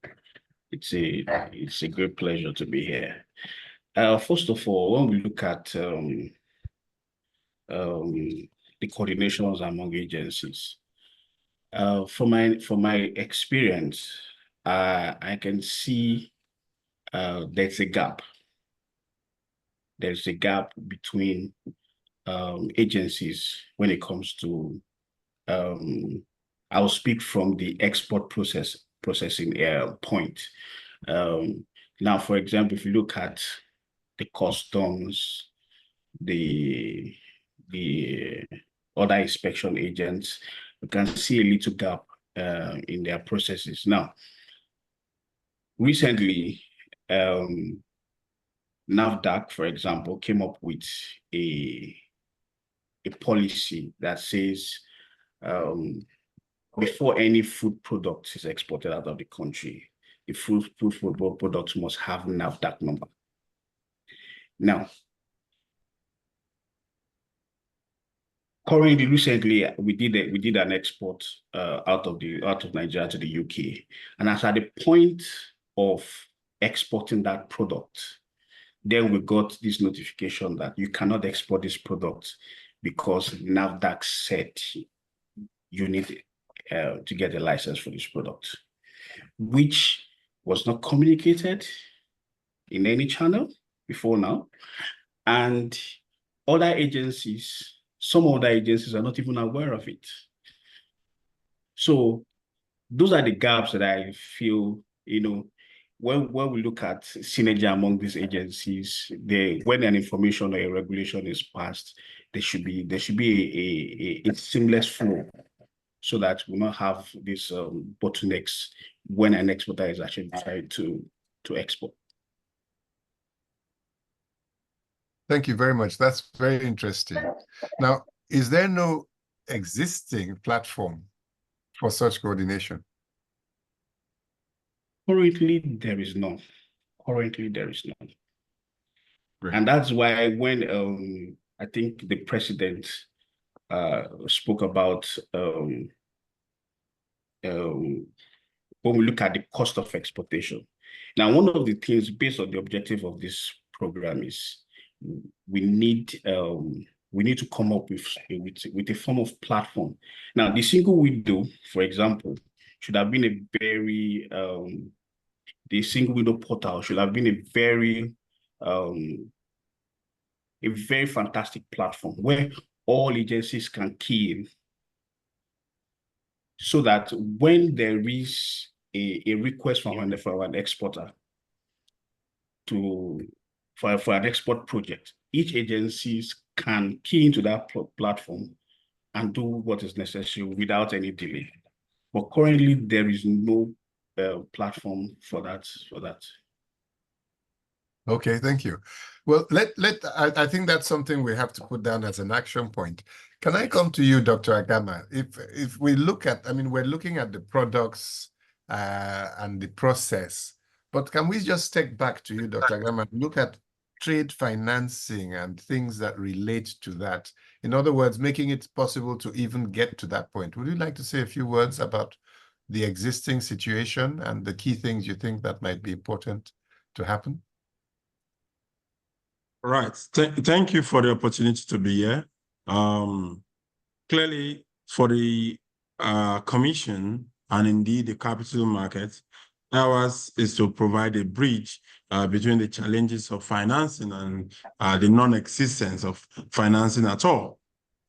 it's a great pleasure to be here. First of all, when we look at the coordinations among agencies, from my experience, I can see there's a gap. There's a gap between agencies when it comes to I'll speak from the export processing point. Now, for example, if you look at the customs, the other inspection agents, you can see a little gap in their processes. Now, recently, NAFDAC, for example, came up with a policy that says before any food product is exported out of the country, the food products must have NAFDAC number. Now, currently, recently, we did an export out of Nigeria to the UK, and as at the point of exporting that product, then we got this notification that you cannot export this product because NAFDAC said you need to get a license for this product, which was not communicated in any channel before now. And some other agencies are not even aware of it. So those are the gaps that I feel, when we look at synergy among these agencies, when an information or a regulation is passed, there should be a seamless flow, so that we not have these bottlenecks when an exporter is actually trying to export. Thank you very much. That's very interesting. Now, is there no existing platform for such coordination? Currently, there is none. Great. And that's why when I think the president spoke about when we look at the cost of exportation. Now, one of the things based on the objective of this program is we need to come up with a form of platform. Now, the single window, for example, should have been a very the single window portal should have been a very fantastic platform where all agencies can key in, so that when there is a request from an exporter for an export project, each agency can key into that platform and do what is necessary without any delay. But currently, there is no platform for that. Okay, thank you. Well, I think that's something we have to put down as an action point. Can I come to you, Dr. Agama? If we look at, we're looking at the products and the process, but can we just take back to you, Dr. Agama, look at trade financing and things that relate to that? In other words, making it possible to even get to that point. Would you like to say a few words about the existing situation and the key things you think that might be important to happen? Right. Thank you for the opportunity to be here. Clearly, for the Commission and indeed the capital market, ours is to provide a bridge between the challenges of financing and the non-existence of financing at all.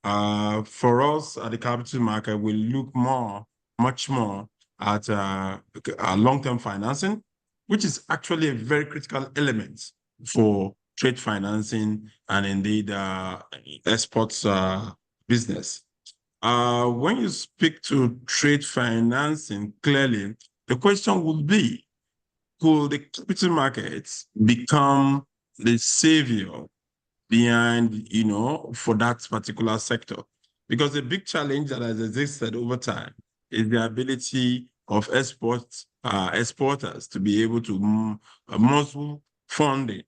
For us at the capital market, we look much more at long-term financing, which is actually a very critical element for trade financing and indeed exports business. When you speak to trade financing, clearly, the question would be, could the capital markets become the savior behind, for that particular sector? Because the big challenge that has existed over time is the ability of exporters to be able to muscle funding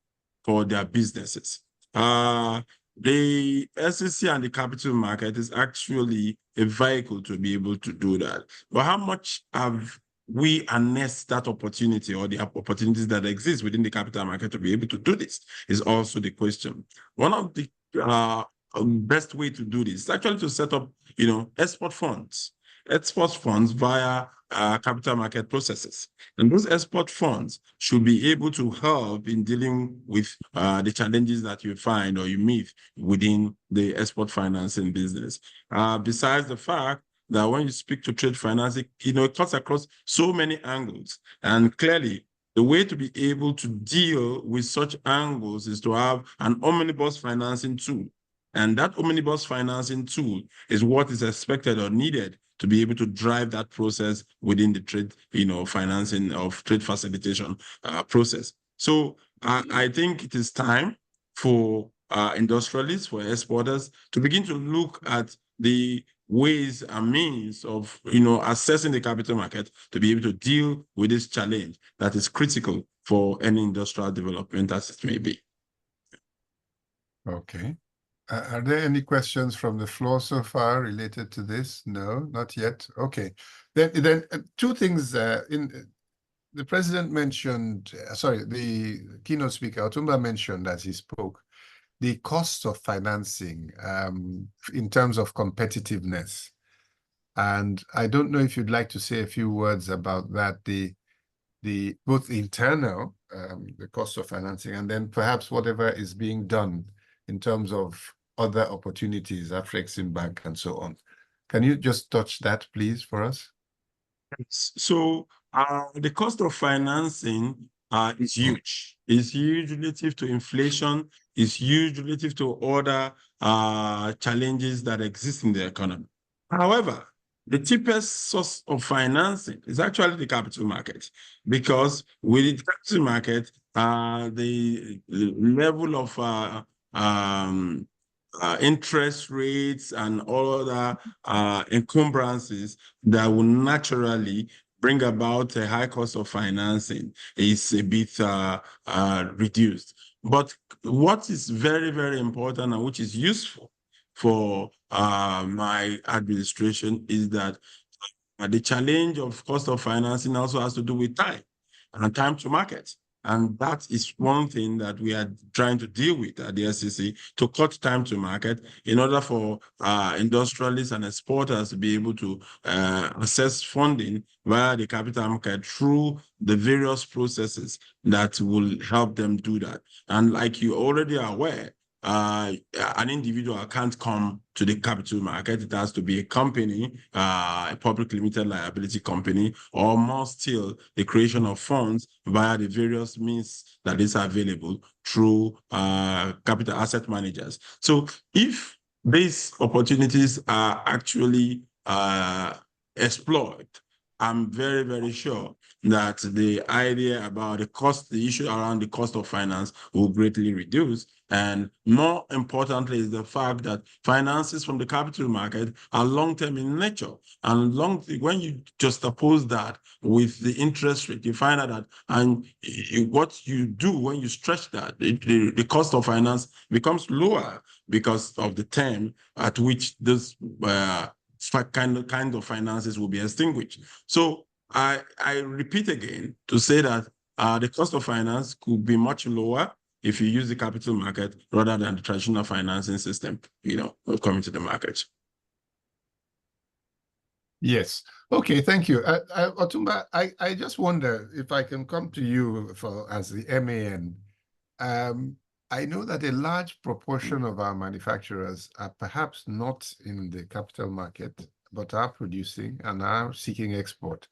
for their businesses. The SEC and the capital market is actually a vehicle to be able to do that. But how much have we harness that opportunity or the opportunities that exist within the capital market to be able to do this is also the question. One of the best way to do this is actually to set up, export funds via capital market processes. And those export funds should be able to help in dealing with the challenges that you find or you meet within the export financing business. Besides the fact that when you speak to trade financing, it cuts across so many angles. And clearly, the way to be able to deal with such angles is to have an omnibus financing tool. And that omnibus financing tool is what is expected or needed to be able to drive that process within the trade, financing of trade facilitation process. So I think it is time for industrialists, for exporters to begin to look at the ways and means of, assessing the capital market to be able to deal with this challenge that is critical for any industrial development as it may be. Okay. Are there any questions from the floor so far related to this? No, not yet. Okay. Then two things. The president mentioned, the keynote speaker, Otumba, mentioned as he spoke, the cost of financing in terms of competitiveness. And I don't know if you'd like to say a few words about that, the both internal, the cost of financing, and then perhaps whatever is being done in terms of other opportunities, Afrexim Bank and so on. Can you just touch that, please, for us? So the cost of financing is huge. It's huge relative to inflation. It's huge relative to other challenges that exist in the economy. However, the cheapest source of financing is actually the capital market, because with the capital market, the level of interest rates and all other encumbrances that will naturally bring about a high cost of financing is a bit reduced. But what is very, very important and which is useful for my administration is that the challenge of cost of financing also has to do with time and time to market. And that is one thing that we are trying to deal with at the SEC, to cut time to market in order for industrialists and exporters to be able to access funding via the capital market through the various processes that will help them do that. And like you already are aware, an individual can't come to the capital market. It has to be a company, a public limited liability company, or more still, the creation of funds via the various means that is available through capital asset managers. So if these opportunities are actually explored, I'm very, very sure that the idea about the issue around the cost of finance will greatly reduce. And more importantly is the fact that finances from the capital market are long-term in nature. And when you just oppose that with the interest rate, you find out that, and what you do when you stretch that, the cost of finance becomes lower because of the term at which this kind of finances will be extinguished. So I repeat again to say that the cost of finance could be much lower if you use the capital market rather than the traditional financing system, coming to the market. Yes. Okay, thank you. Otumba, I just wonder if I can come to you as the MAN. I know that a large proportion of our manufacturers are perhaps not in the capital market, but are producing and are seeking export.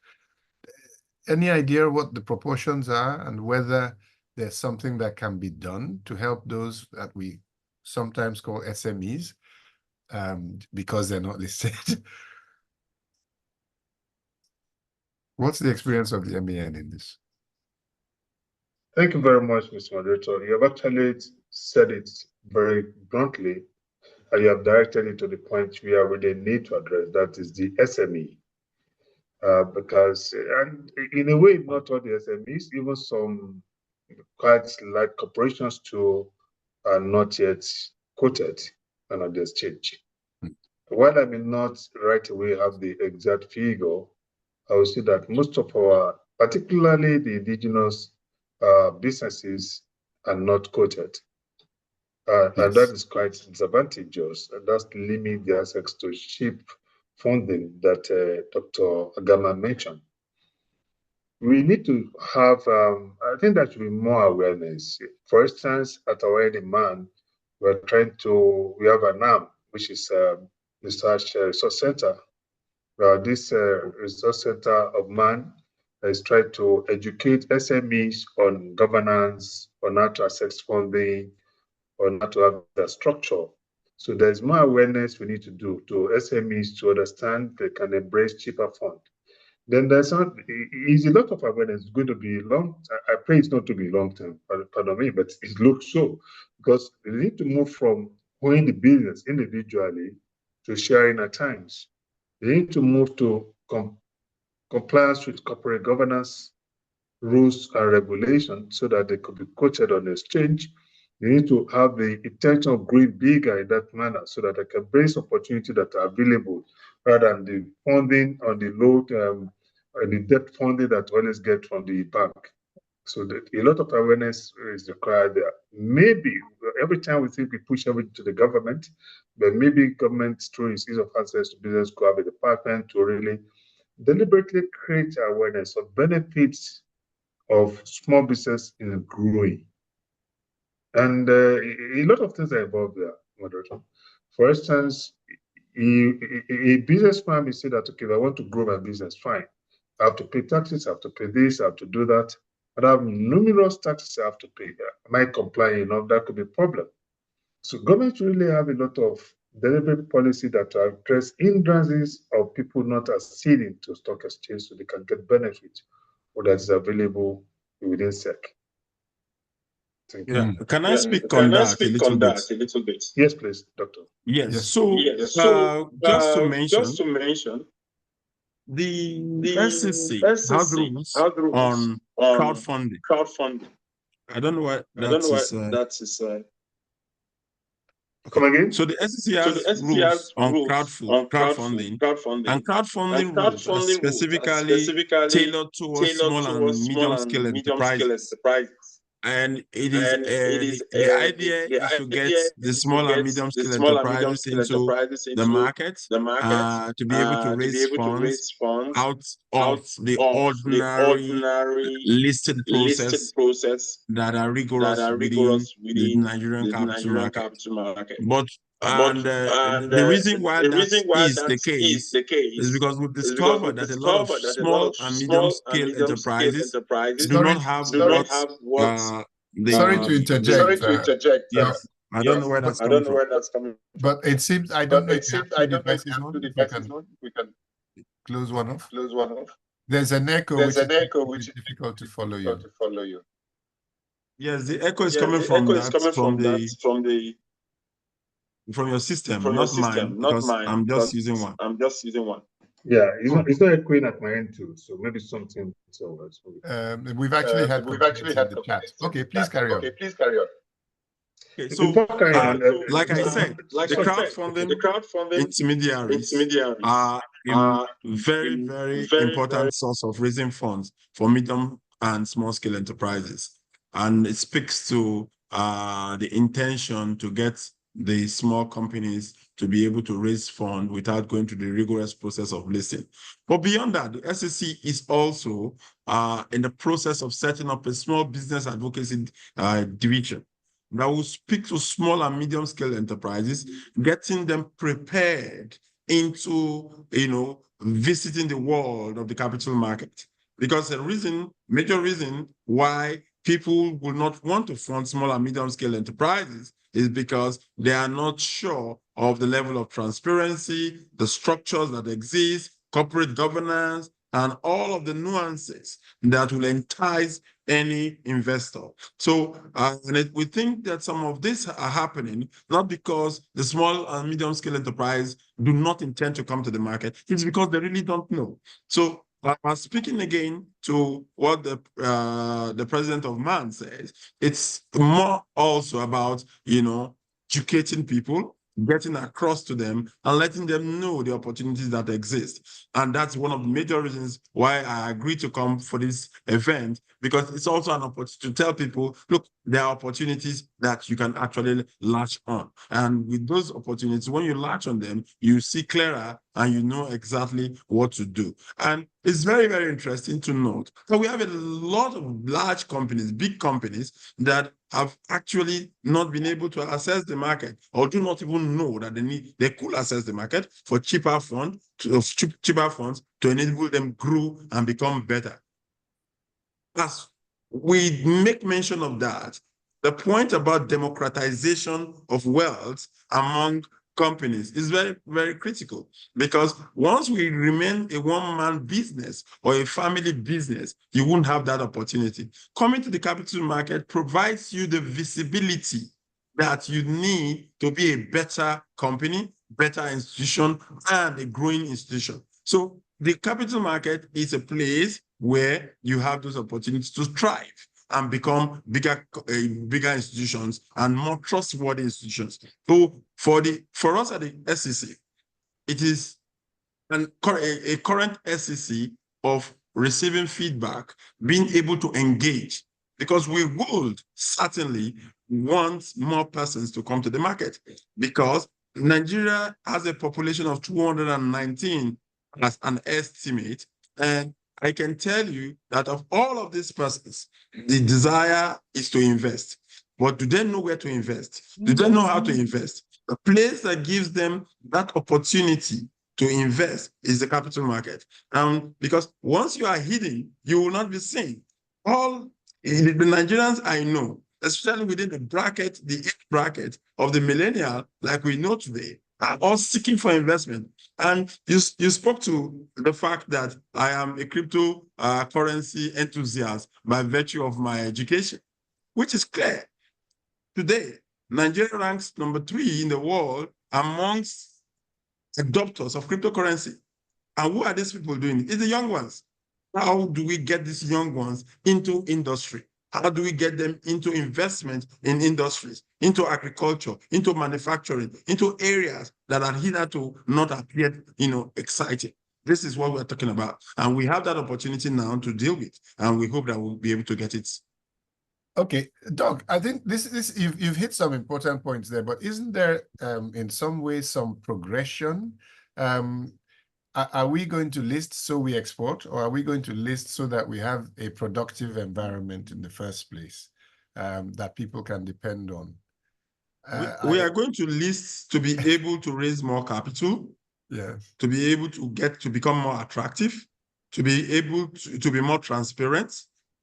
Any idea what the proportions are and whether there's something that can be done to help those that we sometimes call SMEs, because they're not listed. What's the experience of the MEN in this? Thank you very much, Mr. Moderator. You have actually said it very bluntly, and you have directed it to the point where we really need to address, that is the SME. Because, and in a way, not all the SMEs, even some quite like corporations too, are not yet quoted on the exchange. While I may not right away have the exact figure, I will see that most of our, particularly the indigenous businesses, are not quoted. And that is quite disadvantageous. And that's limit the access to cheap funding that Dr. Agama mentioned. We need to have, I think there should be more awareness. For instance, at our demand, we have an arm, which is Research Resource Center. This Resource Center of Man is trying to educate SMEs on governance, on how to access funding, on how to have the structure. So there's more awareness we need to do to SMEs to understand they can embrace cheaper fund. Then there's a lot of awareness going to be long. I pray it's not to be long term, pardon me, but it looks so, because we need to move from owning the business individually to sharing at times. They need to move to compliance with corporate governance rules and regulations so that they could be quoted on the exchange. They need to have the intention of growing bigger in that manner so that they can bring opportunities that are available rather than the funding on the low and the debt funding that always get from the bank. So that a lot of awareness is required there. Maybe every time we think we push everything to the government, but maybe government through its ease of access to business could have a department to really deliberately create awareness of benefits of small business in growing. And a lot of things are involved there, moderator. For instance, a businessman may say that, okay, if I want to grow my business, fine. I have to pay taxes, I have to pay this, I have to do that. But I have numerous taxes I have to pay. Am I complying enough? That could be a problem. So government really have a lot of deliberate policy that address hindrances of people not acceding to stock exchange so they can get benefit or that is available within SEC. Thank you. Yeah. Can I speak on that a little bit? Yes, please, Doctor. Yes. So, just to mention, the SEC has rules on crowdfunding. I don't know what that is. Come again? So the SEC has rules on crowdfunding, and crowdfunding rules are specifically tailored towards small and medium-scale enterprises. And it is the idea is to get the small and medium-scale enterprises into the market to be able to raise funds out of the ordinary listed process that are rigorous within the Nigerian capital market. But the reason why that is the case is because we've discovered that a lot of small and medium-scale enterprises do not have what Sorry to interject. Yes, I don't know where that's coming from. But it seems I don't know if you have two devices on. We can close one off. There's an echo which is difficult to follow you. Yes, the echo is coming from your system, not mine, because I'm just using one. Yeah, it's not echoing at my end too, so maybe something. We've actually had the chat. Okay, please carry on. Okay, so like I said, the crowdfunding intermediaries are a very, very important source of raising funds for medium and small scale enterprises. And it speaks to the intention to get the small companies to be able to raise funds without going through the rigorous process of listing. But beyond that, the SEC is also in the process of setting up a small business advocacy division that will speak to small and medium scale enterprises, getting them prepared into, visiting the world of the capital market. Because the major reason why people will not want to fund small and medium scale enterprises is because they are not sure of the level of transparency, the structures that exist, corporate governance, and all of the nuances that will entice any investor. So we think that some of this are happening, not because the small and medium scale enterprise do not intend to come to the market, it's because they really don't know. So speaking again to what the president of MAN says, it's more also about, educating people, getting across to them and letting them know the opportunities that exist. And that's one of the major reasons why I agreed to come for this event, because it's also an opportunity to tell people, look, there are opportunities that you can actually latch on. And with those opportunities, when you latch on them, you see clearer and you know exactly what to do. And it's very, very interesting to note that we have a lot of large companies, big companies that have actually not been able to access the market or do not even know that they could access the market for cheaper funds to enable them grow and become better. As we make mention of that, the point about democratization of wealth among companies is very, very critical, because once we remain a one-man business or a family business, you won't have that opportunity. Coming to the capital market provides you the visibility that you need to be a better company, better institution, and a growing institution. So the capital market is a place where you have those opportunities to thrive and become bigger institutions and more trustworthy institutions. So for us at the SEC, it is a current SEC of receiving feedback, being able to engage, because we would certainly want more persons to come to the market, because Nigeria has a population of 219 as an estimate, and I can tell you that of all of these persons, the desire is to invest. But do they know where to invest? Do they know how to invest? The place that gives them that opportunity to invest is the capital market. Because once you are hidden, you will not be seen. All the Nigerians I know, especially within the age bracket of the millennial, like we know today, are all seeking for investment. And you spoke to the fact that I am a cryptocurrency enthusiast by virtue of my education, which is clear. Today, Nigeria ranks number 3 in the world amongst adopters of cryptocurrency. And who are these people doing? It's the young ones. How do we get these young ones into industry? How do we get them into investment in industries, into agriculture, into manufacturing, into areas that are hitherto not appeared, exciting? This is what we're talking about. And we have that opportunity now to deal with. And we hope that we'll be able to get it. Okay, Doug, I think you've hit some important points there, but isn't there in some way some progression? Are we going to list so we export, or are we going to list so that we have a productive environment in the first place that people can depend on? We are going to list to be able to raise more capital, yes, to be able to become more attractive, to be able to be more transparent,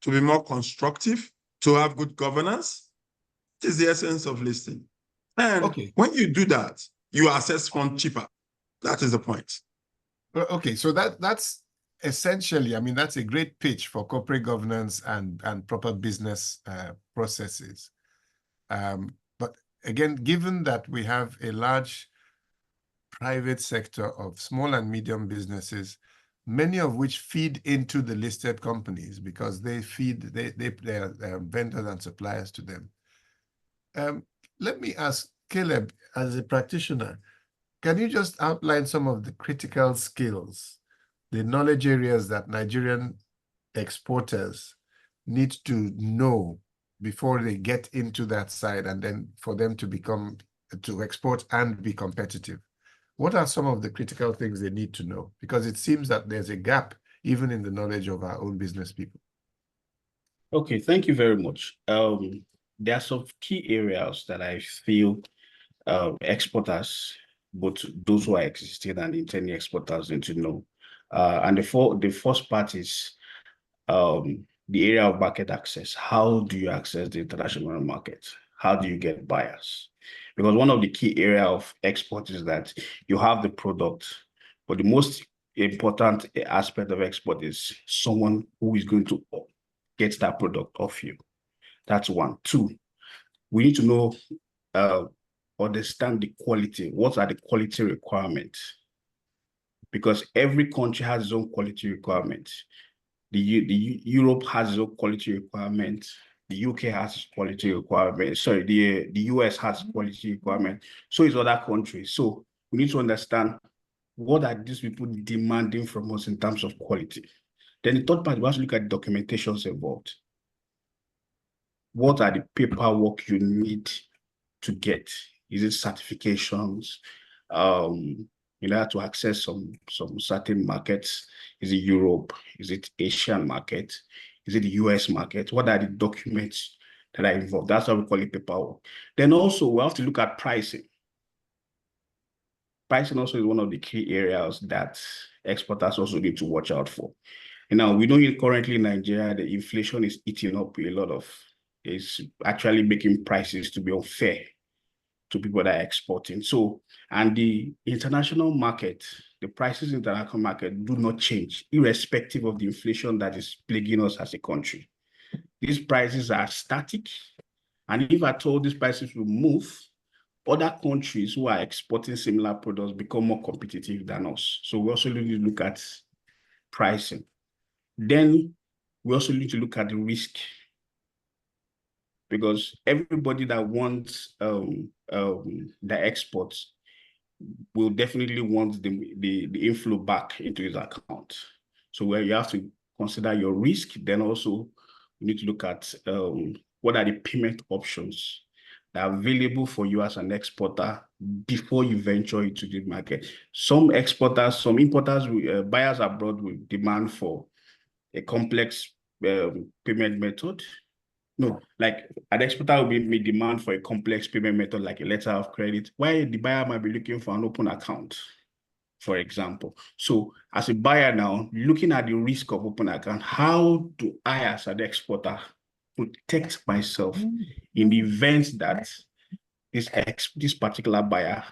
to be more constructive, to have good governance. It is the essence of listing. And when you do that, you access funds cheaper. That is the point. Okay, so that's essentially, I mean, that's a great pitch for corporate governance and proper business processes. But again, given that we have a large private sector of small and medium businesses, many of which feed into the listed companies because they are vendors and suppliers to them. Let me ask Caleb, as a practitioner, can you just outline some of the critical skills, the knowledge areas that Nigerian exporters need to know before they get into that side, and then for them to export and be competitive? What are some of the critical things they need to know? Because it seems that there's a gap even in the knowledge of our own business people. Okay, thank you very much. There are some key areas that I feel exporters, both those who are existing and intending exporters, need to know. And the first part is the area of market access. How do you access the international market? How do you get buyers? Because one of the key areas of export is that you have the product, but the most important aspect of export is someone who is going to get that product off you. That's one. Two, we need to know, understand the quality. What are the quality requirements? Because every country has its own quality requirements. Europe has its own quality requirements. The UK has its quality requirements. Sorry, the US has quality requirements. So is other countries. So we need to understand what are these people demanding from us in terms of quality. Then the third part, we have to look at the documentations involved. What are the paperwork you need to get? Is it certifications? In order to access some certain markets? Is it Europe? Is it Asian market? Is it the US market? What are the documents that are involved? That's how we call it paperwork. Then also we have to look at pricing. Pricing also is one of the key areas that exporters also need to watch out for. Now, we know currently in Nigeria, the inflation is eating up a lot of, is actually making prices to be unfair to people that are exporting. So, and the international market, the prices in the international market do not change, irrespective of the inflation that is plaguing us as a country. These prices are static. And if at all these prices will move, other countries who are exporting similar products become more competitive than us. So we also need to look at pricing. Then we also need to look at the risk, because everybody that wants the exports will definitely want the inflow back into his account. So where you have to consider your risk, then also you need to look at what are the payment options that are available for you as an exporter before you venture into the market. Some exporters, some importers, buyers abroad will demand for a complex payment method. No, like an exporter will may demand for a complex payment method like a letter of credit, while the buyer might be looking for an open account, for example. So as a buyer now, looking at the risk of open account, how do I as an exporter protect myself in the event that this particular buyer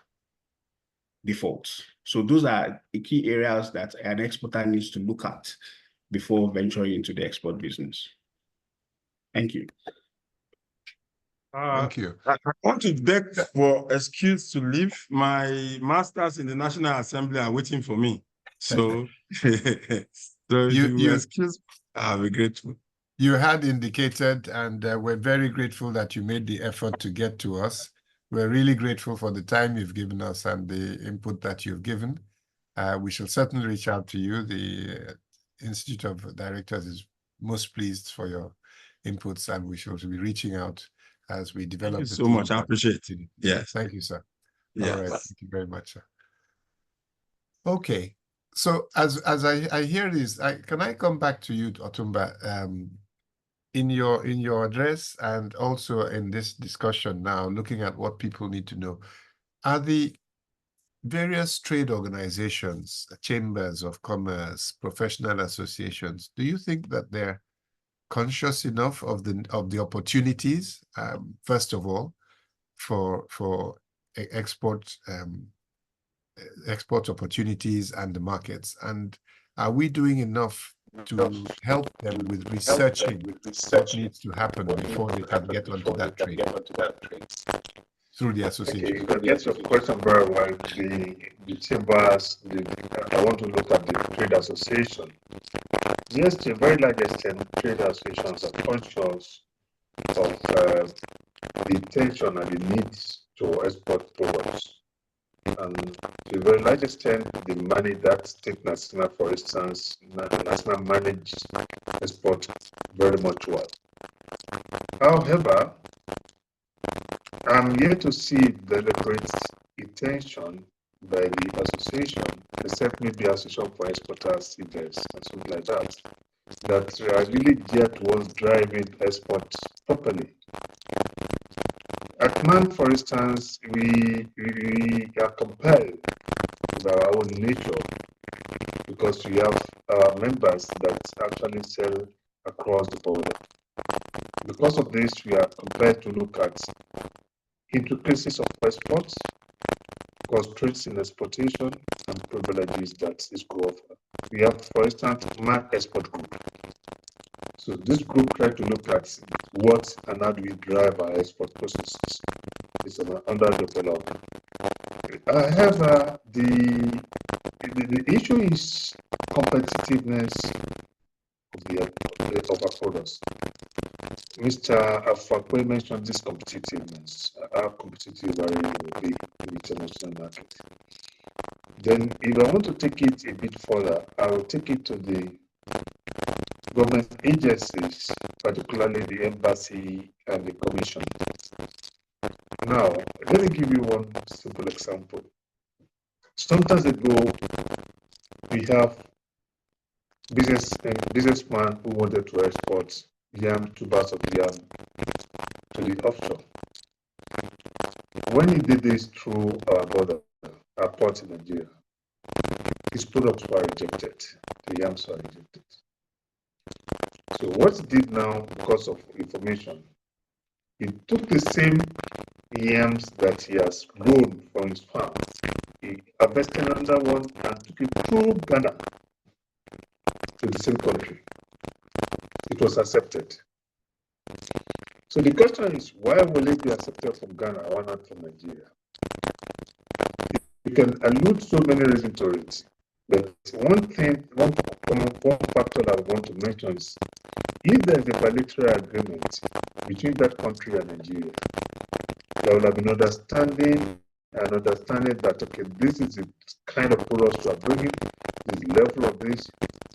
defaults? So those are the key areas that an exporter needs to look at before venturing into the export business. Thank you. Thank you. I want to beg for excuse to leave. My masters in the National Assembly are waiting for me. So, so you excuse, I'll be grateful. You had indicated, and we're very grateful that you made the effort to get to us. We're really grateful for the time you've given us and the input that you've given. We shall certainly reach out to you. The Institute of Directors is most pleased for your inputs, and we shall be reaching out as we develop. Thank you so much. I appreciate it. Yes. Thank you, sir. Yes. All right. Thank you very much, sir. Okay. So as I hear this, can I come back to you, Otumba? In your address and also in this discussion now, looking at what people need to know, are the various trade organizations, chambers of commerce, professional associations, do you think that they're conscious enough of the opportunities, first of all, for export opportunities and the markets? And are we doing enough to help them with researching what needs to happen before they can get onto that trade through the association? Okay, that's your question very well. The chambers, I want to look at the trade association. Yes, to a very large extent, trade associations are conscious of the intention and the needs to export products. And to a very large extent, the money that State National, for instance, National managed export very much well. However, I'm yet to see deliberate intention by the association, except maybe Association for Exporters, CIDES, and something like that, that are really geared towards driving exports properly. At MAN, for instance, we are compelled with our own nature because we have members that actually sell across the border. Because of this, we are compelled to look at intricacies of exports, constraints in exportation, and privileges that this group offers. We have, for instance, MAC Export Group. So this group tried to look at what and how do we drive our export processes. It's under development. However, the issue is competitiveness of our products. Mr. Afakwe mentioned this competitiveness. How competitive are we will be in the international market? Then, if I want to take it a bit further, I will take it to the government agencies, particularly the embassy and the commission. Now, let me give you one simple example. Sometimes ago, we have businessman who wanted to export yam, 2 bags of yam to the offshore. When he did this through our border, our port in Nigeria, his products were rejected. The yams were rejected. So what he did now, because of information, he took the same yams that he has grown from his farm, he harvested another one and took it through Ghana to the same country. It was accepted. So the question is, why will it be accepted from Ghana, why not from Nigeria? You can allude so many reasons to it, but one factor that I want to mention is, if there is a bilateral agreement between that country and Nigeria, there will have been understanding that, okay, this is the kind of products you are bringing, this level of this.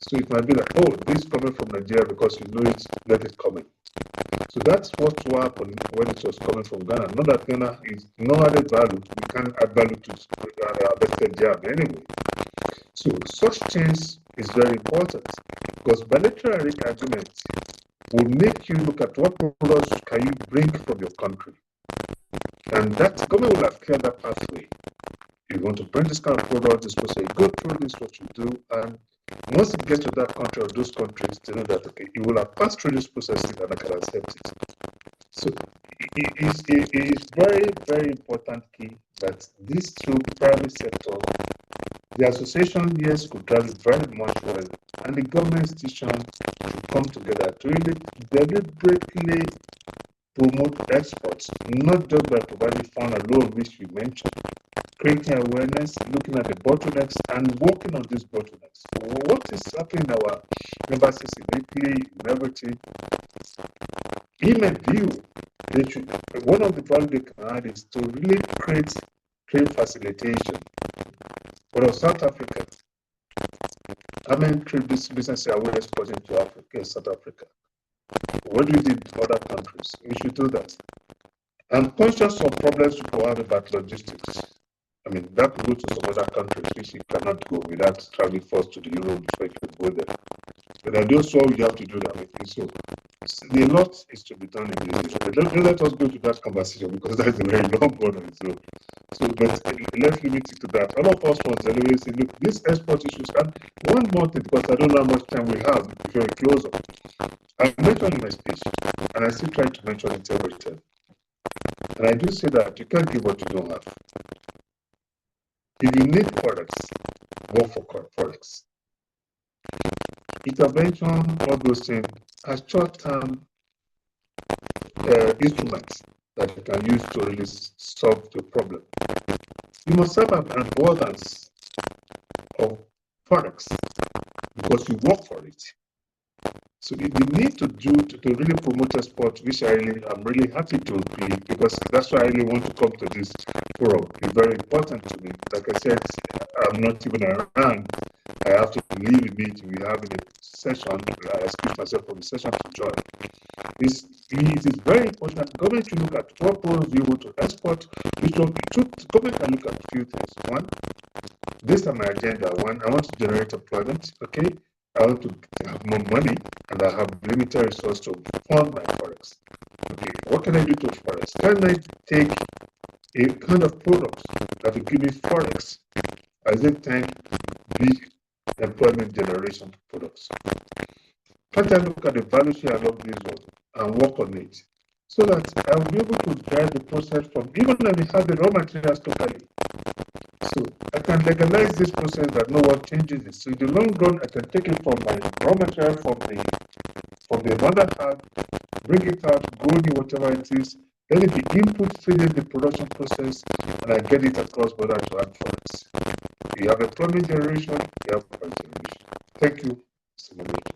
So it might be like, oh, this is coming from Nigeria because you know it, let it come in. So that's what will happen when it was coming from Ghana. Not that Ghana is no added value. We can't add value to harvested yam anyway. So such things is very important, because bilateral agreements will make you look at what products can you bring from your country. And that government will have cleared that pathway. If you want to bring this kind of product, this process, go through this, what you do, and once it gets to that country or those countries, they know that, okay, you will have passed through this process and I can accept it. So it is very, very important key that this through private sector, the association, yes, could drive it very much well, and the government institution should come together to really deliberately promote exports, not just by providing fund alone, which we mentioned, creating awareness, looking at the bottlenecks, and working on these bottlenecks. What is happening in our embassies in Italy, in everything? In a view, one of the value they can add is to really create trade facilitation. But of South Africa, how many trade businesses are we exporting to Africa, South Africa? What do we do in other countries? We should do that. I'm conscious of problems we have about logistics. I mean, that could go to some other countries which you cannot go without traveling first to the Europe before you can go there. But I don't know you have to do that with me. So a lot is to be done in this. But don't let us go to that conversation, because that's a very long one on its own. So, but let's limit it to that. All of us must always say, look, these export issues, and one more thing, because I don't know how much time we have, very close up. I mentioned in my speech, and I still try to mention it every time. And I do say that you can't give what you don't have. If you need products, work for products. Intervention, all those things, are short-term instruments that you can use to really solve the problem. You must have an abundance of products because you work for it. So the need to really promote export, which I'm really happy to be, because that's why I really want to come to this forum. It's very important to me. Like I said, I'm not even around. I have to leave a meeting. We have a session. I excuse myself from the session to join. It is very important. Government should look at what products you want to export. Government can look at a few things. One, based on my agenda. One, I want to generate employment. Okay. I want to have more money, and I have limited resources to fund my products. Okay, what can I do to forex? Can I take a kind of product that will give me forex as a tank big employment generation products? can't I look at the value chain along this one and work on it so that I will be able to guide the process from even when we have the raw materials locally. So I can legalize this process that no one changes it. So in the long run, I can take it from my raw material from the mother hub, bring it out, grow it, whatever it is, let it be input feed in the production process, and I get it across border to add products. You have employment generation, you have price generation. Thank you, Mr. Moderator.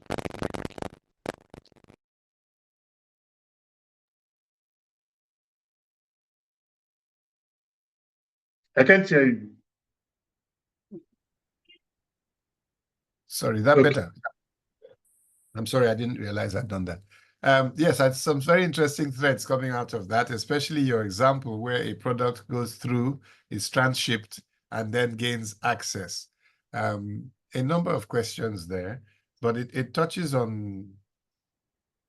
I can't hear you. Sorry, that Okay. better? I'm sorry, I didn't realize I'd done that. Yes, I had some very interesting threads coming out of that, especially your example where a product goes through, is transshipped, and then gains access. A number of questions there, but it touches on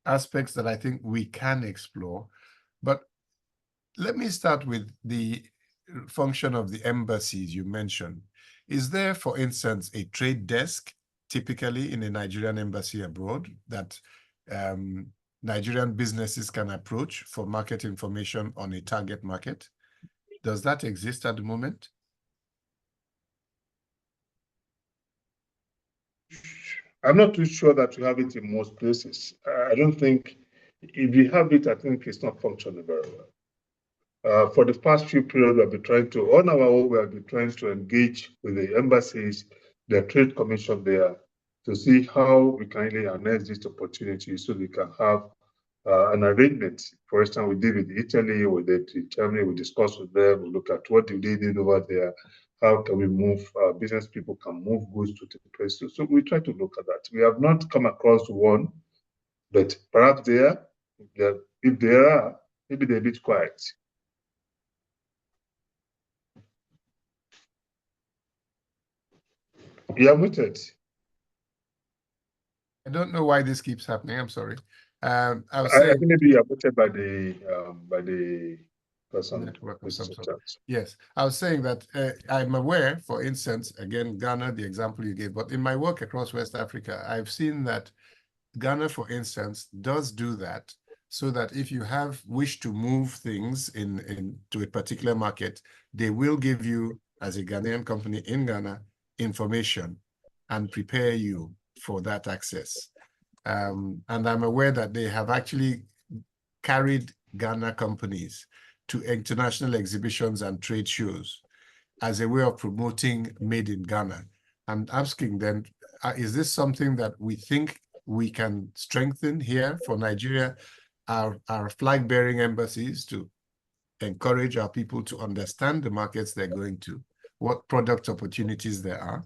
aspects that I think we can explore. But let me start with the function of the embassies you mentioned. Is there, for instance, a trade desk typically in a Nigerian embassy abroad that Nigerian businesses can approach for market information on a target market? Does that exist at the moment? I'm not too sure that we have it in most places. I don't think, if you have it, I think it's not functioning very well. For the past few periods, we've been trying to, on our own, we have been trying to engage with the embassies, the trade commission there, to see how we can really harness this opportunity so we can have an arrangement. For instance, we did with Italy, we did with Germany, we discussed with them, we look at what they did over there, how can we move, business people can move goods to the place. So we try to look at that. We have not come across one, but perhaps if there are, maybe they're a bit quiet. You are muted. I don't know why this keeps happening. I'm sorry. I was I saying think maybe you are muted by the person. network of some sort. Yes, I was saying that I'm aware, for instance, again, Ghana, the example you gave, but in my work across West Africa, I've seen that Ghana, for instance, does do that, so that if you wish to move things to a particular market, they will give you, as a Ghanaian company in Ghana, information and prepare you for that access. And I'm aware that they have actually carried Ghana companies to international exhibitions and trade shows as a way of promoting Made in Ghana. I'm asking then, is this something that we think we can strengthen here for Nigeria, our flag-bearing embassies, to encourage our people to understand the markets they're going to, what product opportunities there are,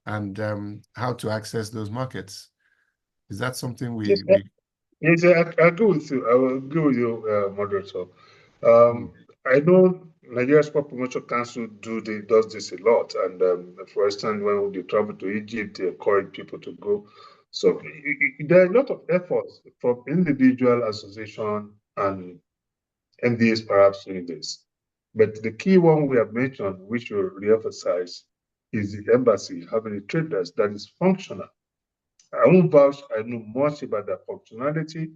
and how to access those markets? Is that something we Yes, I agree with you. I will agree with you, moderator. I know Nigeria Sport Promotion Council does this a lot, and for instance, when they travel to Egypt, they encourage people to go. So there are a lot of efforts from individual association and MDAs perhaps doing this. But the key one we have mentioned, which we re-emphasize, is the embassy having a trade desk that is functional. I won't vouch, I know much about their functionality,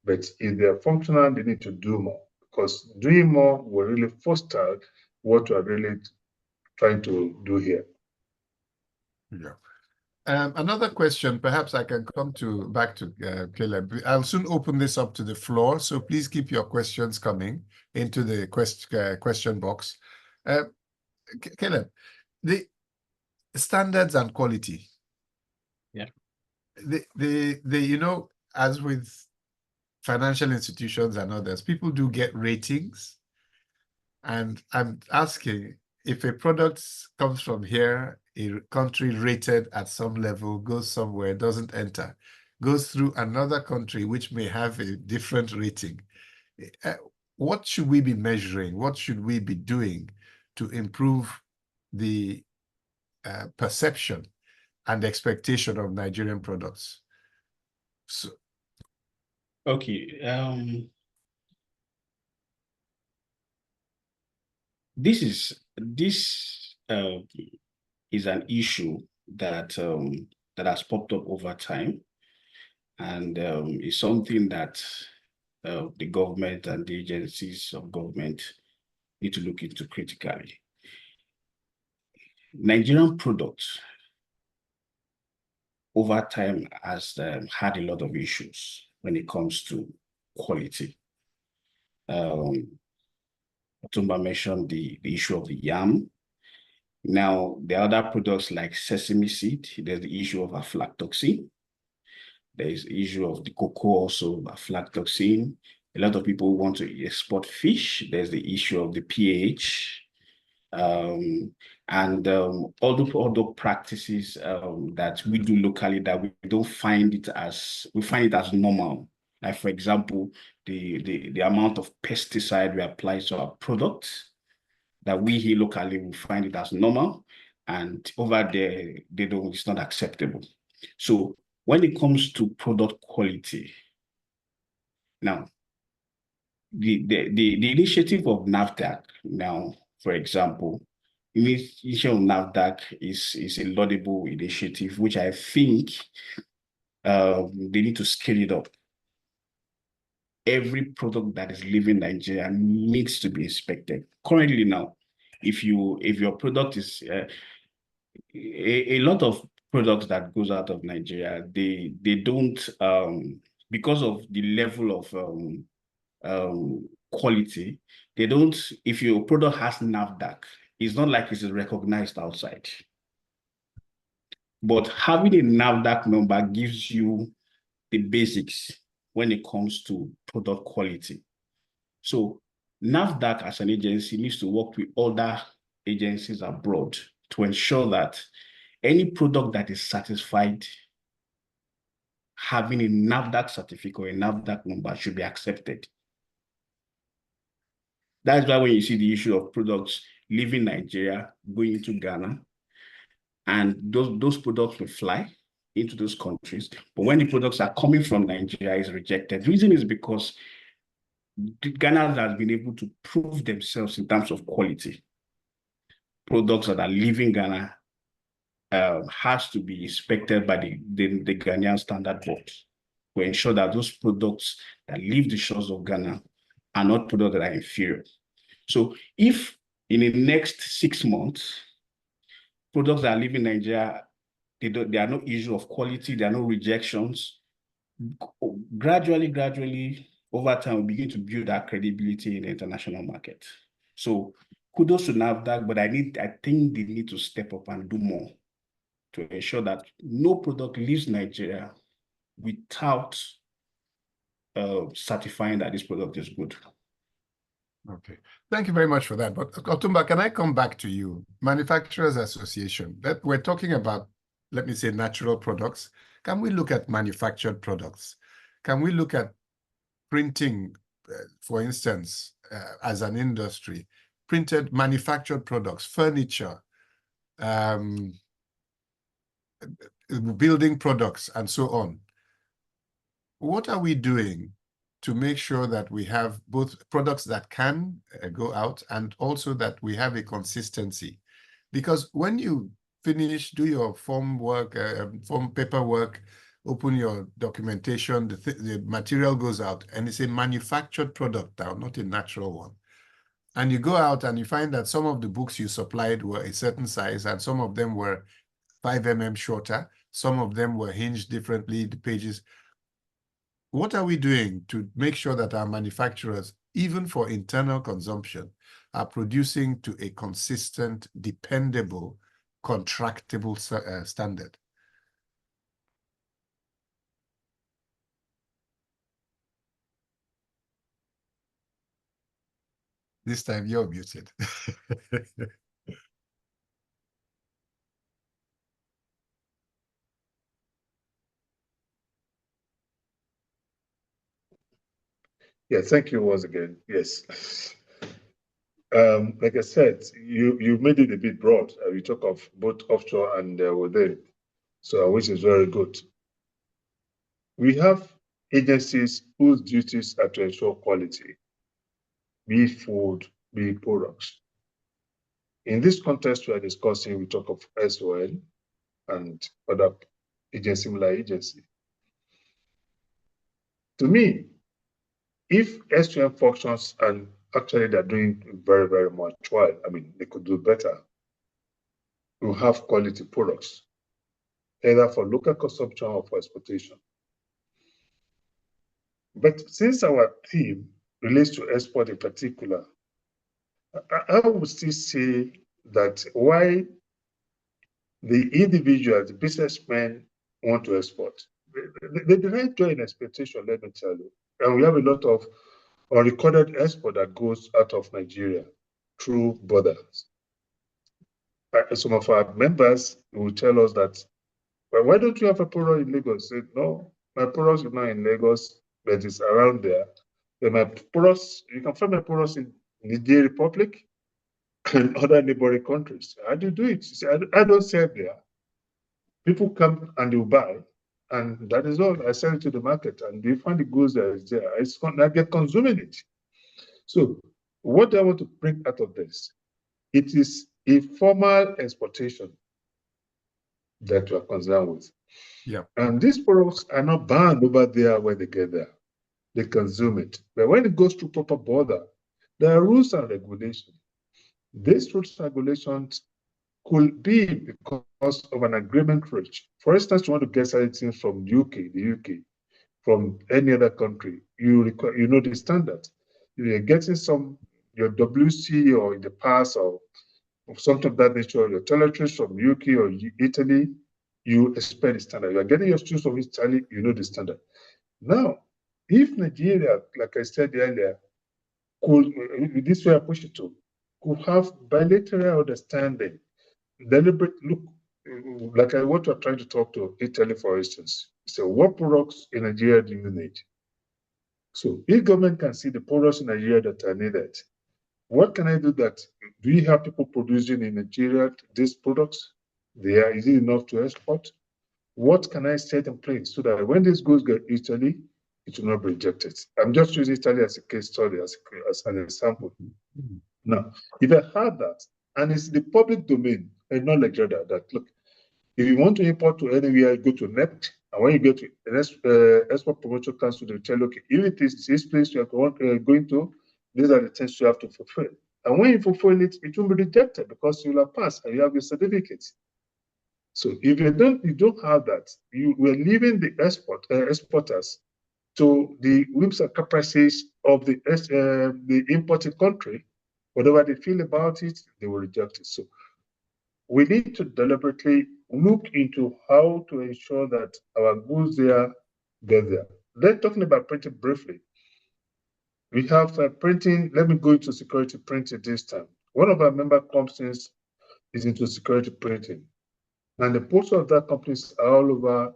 but if they're functional, they need to do more, because doing more will really foster what we're really trying to do here. Yeah. Another question, perhaps I can come back to Caleb. I'll soon open this up to the floor, so please keep your questions coming into the question box. Caleb, the standards and quality. Yeah. You know, as with financial institutions and others, people do get ratings. And I'm asking, if a product comes from here, a country rated at some level, goes somewhere, doesn't enter, goes through another country which may have a different rating, what should we be measuring? What should we be doing to improve the perception and expectation of Nigerian products? So, okay. This is an issue that that has popped up over time, and it's something that the government and the agencies of government need to look into critically. Nigerian products over time has had a lot of issues when it comes to quality. Otumba mentioned the issue of the yam. Now, the other products like sesame seed, there's the issue of aflatoxin. There is the issue of the cocoa, also aflatoxin. A lot of people want to export fish. There's the issue of the pH. And all the other practices that we do locally that we don't find it as, we find it as normal. Like, for example, the amount of pesticide we apply to our products, that we here locally will find it as normal, and over there, they don't, it's not acceptable. So when it comes to product quality, now, the initiative of NAFDAC now, for example, initiative of NAFDAC is a laudable initiative, which I think they need to scale it up. Every product that is leaving Nigeria needs to be inspected. Currently now, if your product is a lot of products that goes out of Nigeria, they don't because of the level of quality, they don't, if your product has NAFDAC, it's not like it's recognized outside. But having a NAFDAC number gives you the basics when it comes to product quality. So NAFDAC as an agency needs to work with other agencies abroad to ensure that any product that is certified having a NAFDAC certificate or a NAFDAC number should be accepted. That's why when you see the issue of products leaving Nigeria, going into Ghana, and those products will fly into those countries. But when the products are coming from Nigeria, is rejected. The reason is because Ghana has been able to prove themselves in terms of quality. Products that are leaving Ghana has to be inspected by the Ghanaian Standard Board to ensure that those products that leave the shores of Ghana are not products that are inferior. So if in the next 6 months, products that are leaving Nigeria, there are no issue of quality, there are no rejections, gradually, over time, we begin to build that credibility in the international market. So kudos to NAFDAC, but I think they need to step up and do more to ensure that no product leaves Nigeria without certifying that this product is good. Okay, thank you very much for that. But Otumba, can I come back to you? Manufacturers Association, that we're talking about, let me say, natural products. Can we look at manufactured products? Can we look at printing, for instance, as an industry, printed manufactured products, furniture, building products, and so on? What are we doing to make sure that we have both products that can go out and also that we have a consistency? Because when you finish, do your form work, form paperwork, open your documentation, the material goes out, and it's a manufactured product now, not a natural one. And you go out and you find that some of the books you supplied were a certain size, and some of them were 5 mm shorter, some of them were hinged differently, the pages. What are we doing to make sure that our manufacturers, even for internal consumption, are producing to a consistent, dependable, contractable standard? This time you're muted. Yeah, thank you once again. Yes. Like I said, you made it a bit broad. We talk of both offshore and within, so which is very good. We have agencies whose duties are to ensure quality, be it food, be it products. In this context we are discussing, we talk of SON and other similar agency. To me, if STM functions and actually they're doing very, very much well, I mean, they could do better. We'll have quality products, either for local consumption or for exportation. But since our theme relates to export in particular, I would still say that why the individuals, the businessmen want to export. They derive joy in expectation, let me tell you. And we have a lot of unrecorded export that goes out of Nigeria through borders. Some of our members will tell us that, well, why don't you have a product in Lagos? Say, no, my product is not in Lagos, but it's around there. Then my products, you can find my products in Nigeria Republic and other neighboring countries. How do you do it? You say, I don't sell there. People come and they buy, and that is all. I sell it to the market, and they find the goods that is there. I get consuming it. So, what I want to bring out of this, it is a formal exportation that we are concerned with. Yeah. And these products are not banned over there when they get there. They consume it. But when it goes through proper border, there are rules and regulations. These rules and regulations could be because of an agreement reached. For instance, you want to get something from the UK, from any other country, you know the standard. If you're getting your WC or in the past or something of that nature, your toiletries from UK or Italy, you expect the standard. You're getting your shoes from Italy, you know the standard. Now, if Nigeria, like I said earlier, could, this way I push it to, could have bilateral understanding, deliberate look, like what we're trying to talk to Italy, for instance. So what products in Nigeria do you need? So if government can see the products in Nigeria that are needed, what can I do that? Do you have people producing in Nigeria these products? Is it enough to export? What can I set in place so that when this goods get Italy, it will not be rejected? I'm just using Italy as a case study, as an example. Now, if I had that, and it's the public domain, and not like that, look, if you want to import to anywhere, go to NEPT, and when you get to an Export Promotion Council, they tell you, okay, if it is this place you are going to, these are the things you have to fulfill. And when you fulfill it, it will be rejected because you will have passed and you have your certificate. So if you don't have that, you were leaving the exporters to the whims and caprices of the importing country. Whatever they feel about it, they will reject it. So we need to deliberately look into how to ensure that our goods there get there. Then talking about printing briefly, we have printing. Let me go into security printing this time. One of our member companies is into security printing, and the most of that companies are all over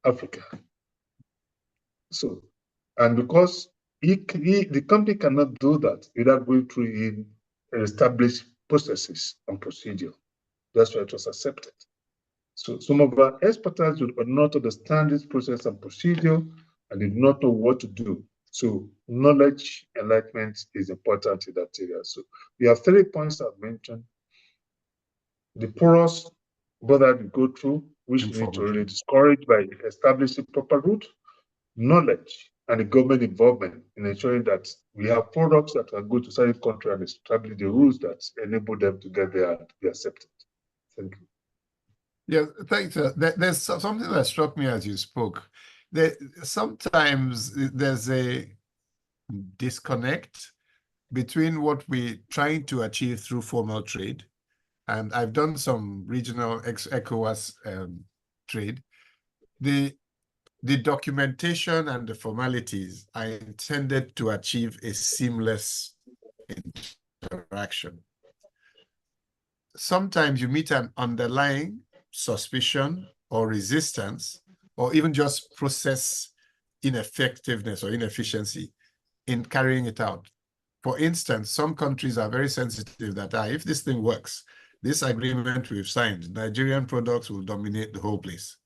Africa. So, and because the company cannot do that without going through established processes and procedure. That's why it was accepted. So some of our experts do not understand this process and procedure and did not know what to do. So knowledge enlightenment is important in that area. So we have 3 points I've mentioned. The porous border we go through, which we need to really discourage by establishing proper route, knowledge, and the government involvement in ensuring that we have products that can go to certain countries and establish the rules that enable them to get there and be accepted. Thank you. Yeah, thanks. There's something that struck me as you spoke. Sometimes there's a disconnect between what we're trying to achieve through formal trade, and I've done some regional ECOWAS trade. The documentation and the formalities are intended to achieve a seamless interaction. Sometimes you meet an underlying suspicion or resistance, or even just process ineffectiveness or inefficiency in carrying it out. For instance, some countries are very sensitive that if this thing works, this agreement we've signed, Nigerian products will dominate the whole place.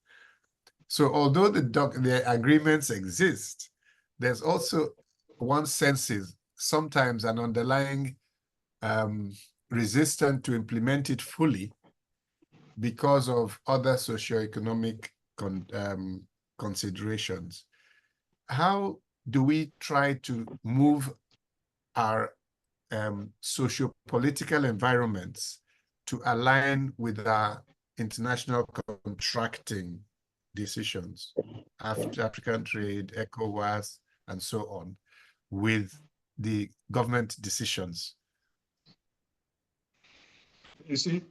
So although the agreements exist, there's also, one senses sometimes an underlying resistant to implement it fully because of other socioeconomic considerations. How do we try to move our socio-political environments to align with our international contracting decisions, African trade, ECOWAS, and so on, with the government decisions? You see,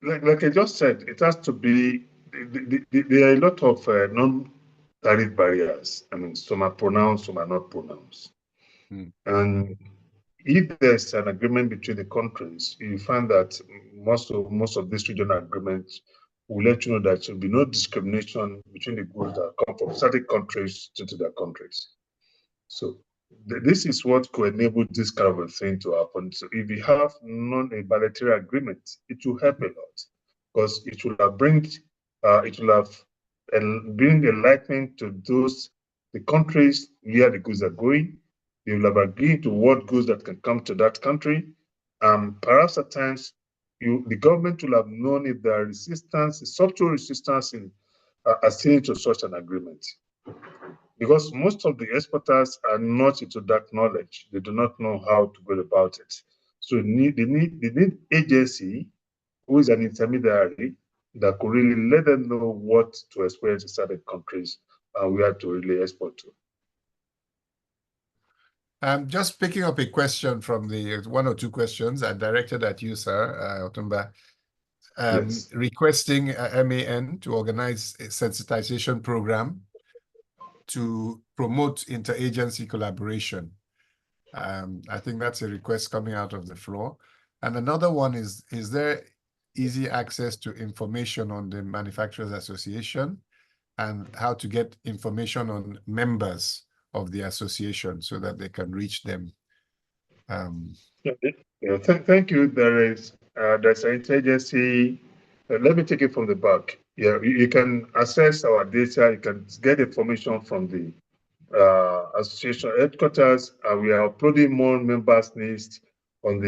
like I just said, it has to be, there are a lot of non-tariff barriers. I mean, some are pronounced, some are not pronounced. And if there's an agreement between the countries, you find that most of these regional agreements will let you know that there will be no discrimination between the goods that come from certain countries to their countries. So this is what could enable this kind of a thing to happen. So if you have non-bilateral agreement, it will help a lot, because it will have bring enlightenment to the countries where the goods are going. They will have agreed to what goods that can come to that country. Perhaps at times, the government will have known if there are resistance, subtle resistance in acceding to such an agreement. Because most of the exporters are not into that knowledge. They do not know how to go about it. So they need agency who is an intermediary that could really let them know what to experience in certain countries and where to really export to. Just picking up a question from the one or two questions I directed at you, sir, Otumba. Yes. Requesting MAN to organize a sensitization program to promote interagency collaboration. I think that's a request coming out of the floor. And another one is there easy access to information on the Manufacturers Association and how to get information on members of the association so that they can reach them? Thank you. There's an interagency. Let me take it from the back. Yeah, you can access our data. You can get information from the association headquarters, and we are uploading more members' lists on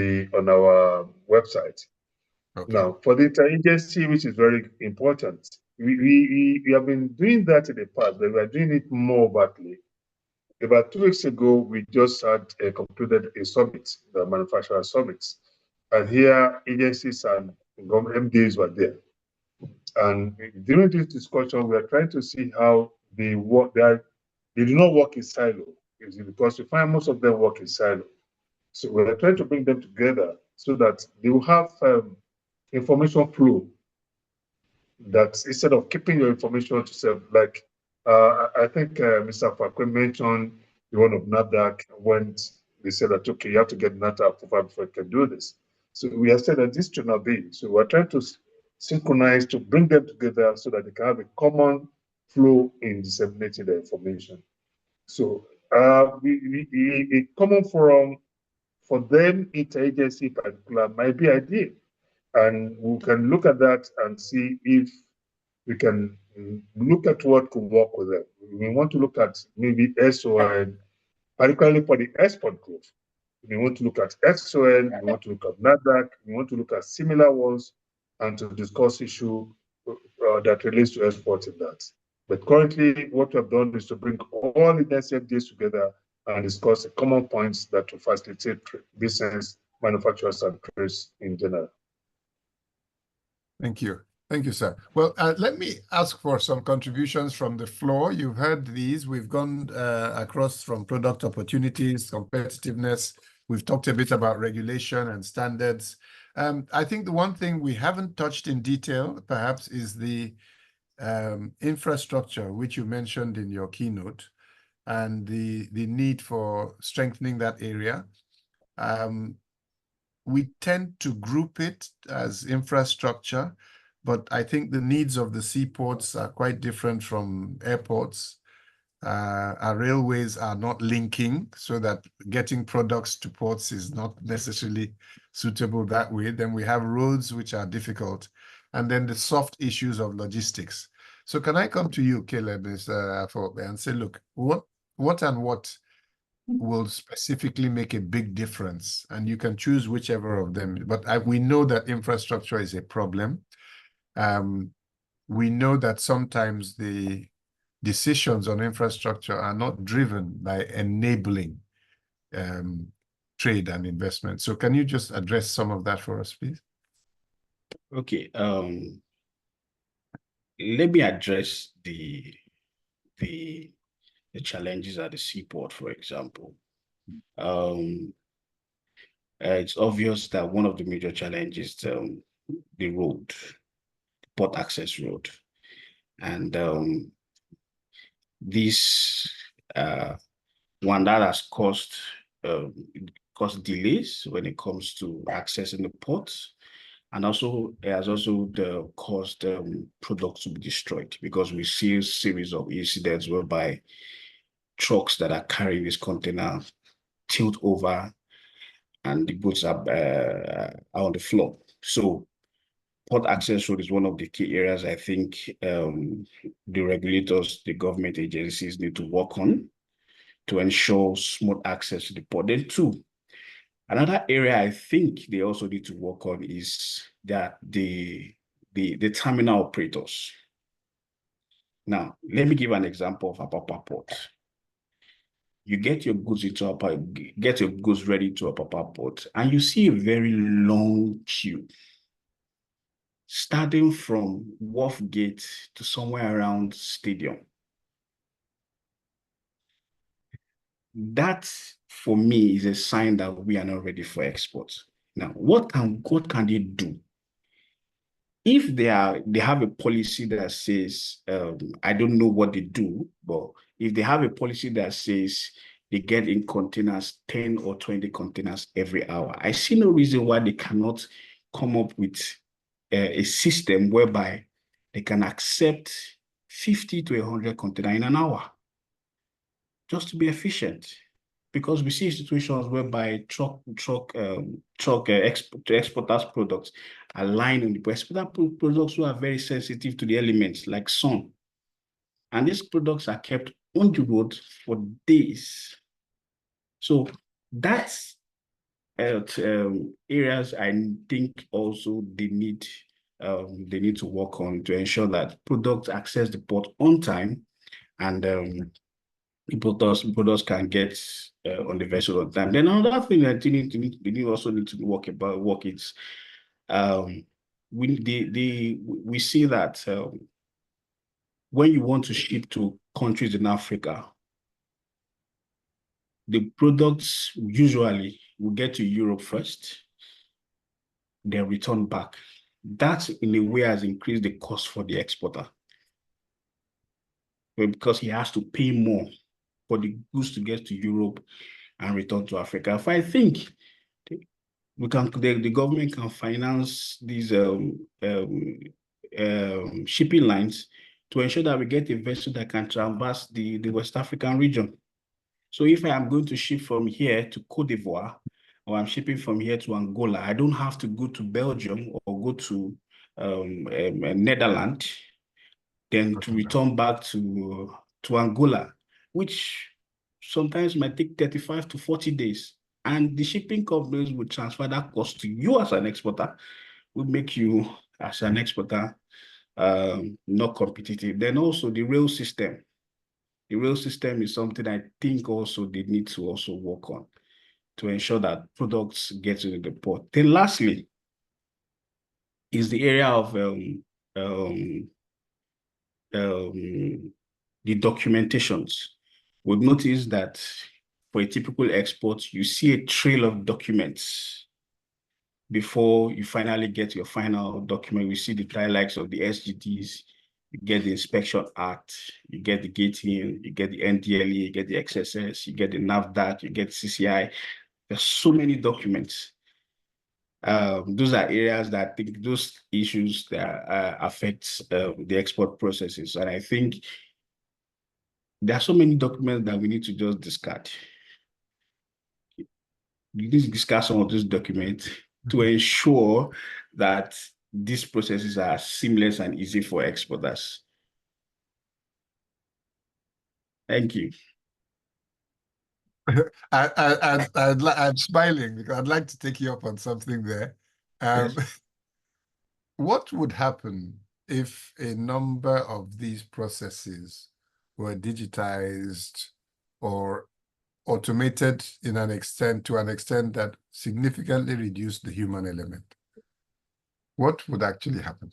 our website. Okay. Now, for the interagency, which is very important, we have been doing that in the past, but we are doing it more overtly. About 2 weeks ago, we just had concluded a summit, the manufacturer summit, and here agencies and government MDs were there. And during this discussion, we are trying to see how they work. They do not work in silo, because we find most of them work in silo. So we are trying to bring them together so that they will have information flow. That instead of keeping your information to yourself, like I think Mr. Fakwe mentioned the one of NAFDAC when they said that, okay, you have to get NATA approval before you can do this. So we have said that this should not be. So we're trying to synchronize to bring them together so that they can have a common flow in disseminating the information. So a common forum for them, interagency in particular, might be ideal. And we can look at that and see if we can look at what could work with them. We want to look at maybe SON, particularly for the export growth. We want to look at SON, we want to look at NADAC, we want to look at similar ones and to discuss issue that relates to export in that. But currently, what we have done is to bring all the NCFDs together and discuss the common points that will facilitate business, manufacturers, and trades in general. Thank you. Thank you, sir. Well, let me ask for some contributions from the floor. You've heard these. We've gone across from product opportunities, competitiveness. We've talked a bit about regulation and standards. I think the one thing we haven't touched in detail, perhaps, is the infrastructure, which you mentioned in your keynote, and the need for strengthening that area. We tend to group it as infrastructure, but I think the needs of the seaports are quite different from airports. Our railways are not linking, so that getting products to ports is not necessarily suitable that way. Then we have roads, which are difficult, and then the soft issues of logistics. So can I come to you, Caleb, and say, look, what will specifically make a big difference? And you can choose whichever of them. But we know that infrastructure is a problem. We know that sometimes the decisions on infrastructure are not driven by enabling trade and investment. So can you just address some of that for us, please? Okay. Let me address the challenges at the seaport, for example. It's obvious that one of the major challenges is the road, the port access road. And this one that has caused delays when it comes to accessing the ports. And also, it has also caused products to be destroyed, because we see a series of incidents whereby trucks that are carrying this container tilt over and the goods are on the floor. So port access road is one of the key areas I think the regulators, the government agencies need to work on to ensure smooth access to the port. Then two, another area I think they also need to work on is that the terminal operators. Now, let me give an example of Apapa Port. You get your goods ready to Apapa Port, and you see a very long queue, starting from Wharf Gate to somewhere around Stadium. That, for me, is a sign that we are not ready for export. Now, what can they do? If they have a policy that says, I don't know what they do, but if they have a policy that says they get in containers, 10 or 20 containers every hour, I see no reason why they cannot come up with a system whereby they can accept 50 to 100 containers in an hour, just to be efficient. Because we see situations whereby exporters products are lying on the exporter products who are very sensitive to the elements, like sun. And these products are kept on the road for days. So that's areas I think also they need to work on to ensure that products access the port on time, and products can get on the vessel on time. Then another thing that they also need to work is we see that when you want to ship to countries in Africa, the products usually will get to Europe first, then return back. That in a way has increased the cost for the exporter, because he has to pay more for the goods to get to Europe and return to Africa. If I think the government can finance these shipping lines to ensure that we get a vessel that can traverse the West African region. So if I am going to ship from here to Cote d'Ivoire, or I'm shipping from here to Angola, I don't have to go to Belgium or go to Netherlands, then to return back to Angola, which sometimes might take 35 to 40 days. And the shipping companies will transfer that cost to you as an exporter, will make you as an exporter not competitive. Then also the rail system. The rail system is something I think also they need to also work on to ensure that products get to the port. Then lastly is the area of the documentations. We've noticed that for a typical export, you see a trail of documents before you finally get your final document. We see the likes of the SGDs, you get the Inspection Act, you get the gating, you get the NDLE, you get the XSS, you get the NAVDAC, you get CCI. There's so many documents. Those are areas that I think those issues that affect the export processes. And I think there are so many documents that we need to just discard. We need to discuss some of those documents to ensure that these processes are seamless and easy for exporters. Thank you. I'm smiling because I'd like to take you up on something there. Yes. What would happen if a number of these processes were digitized or automated in an extent that significantly reduced the human element, what would actually happen?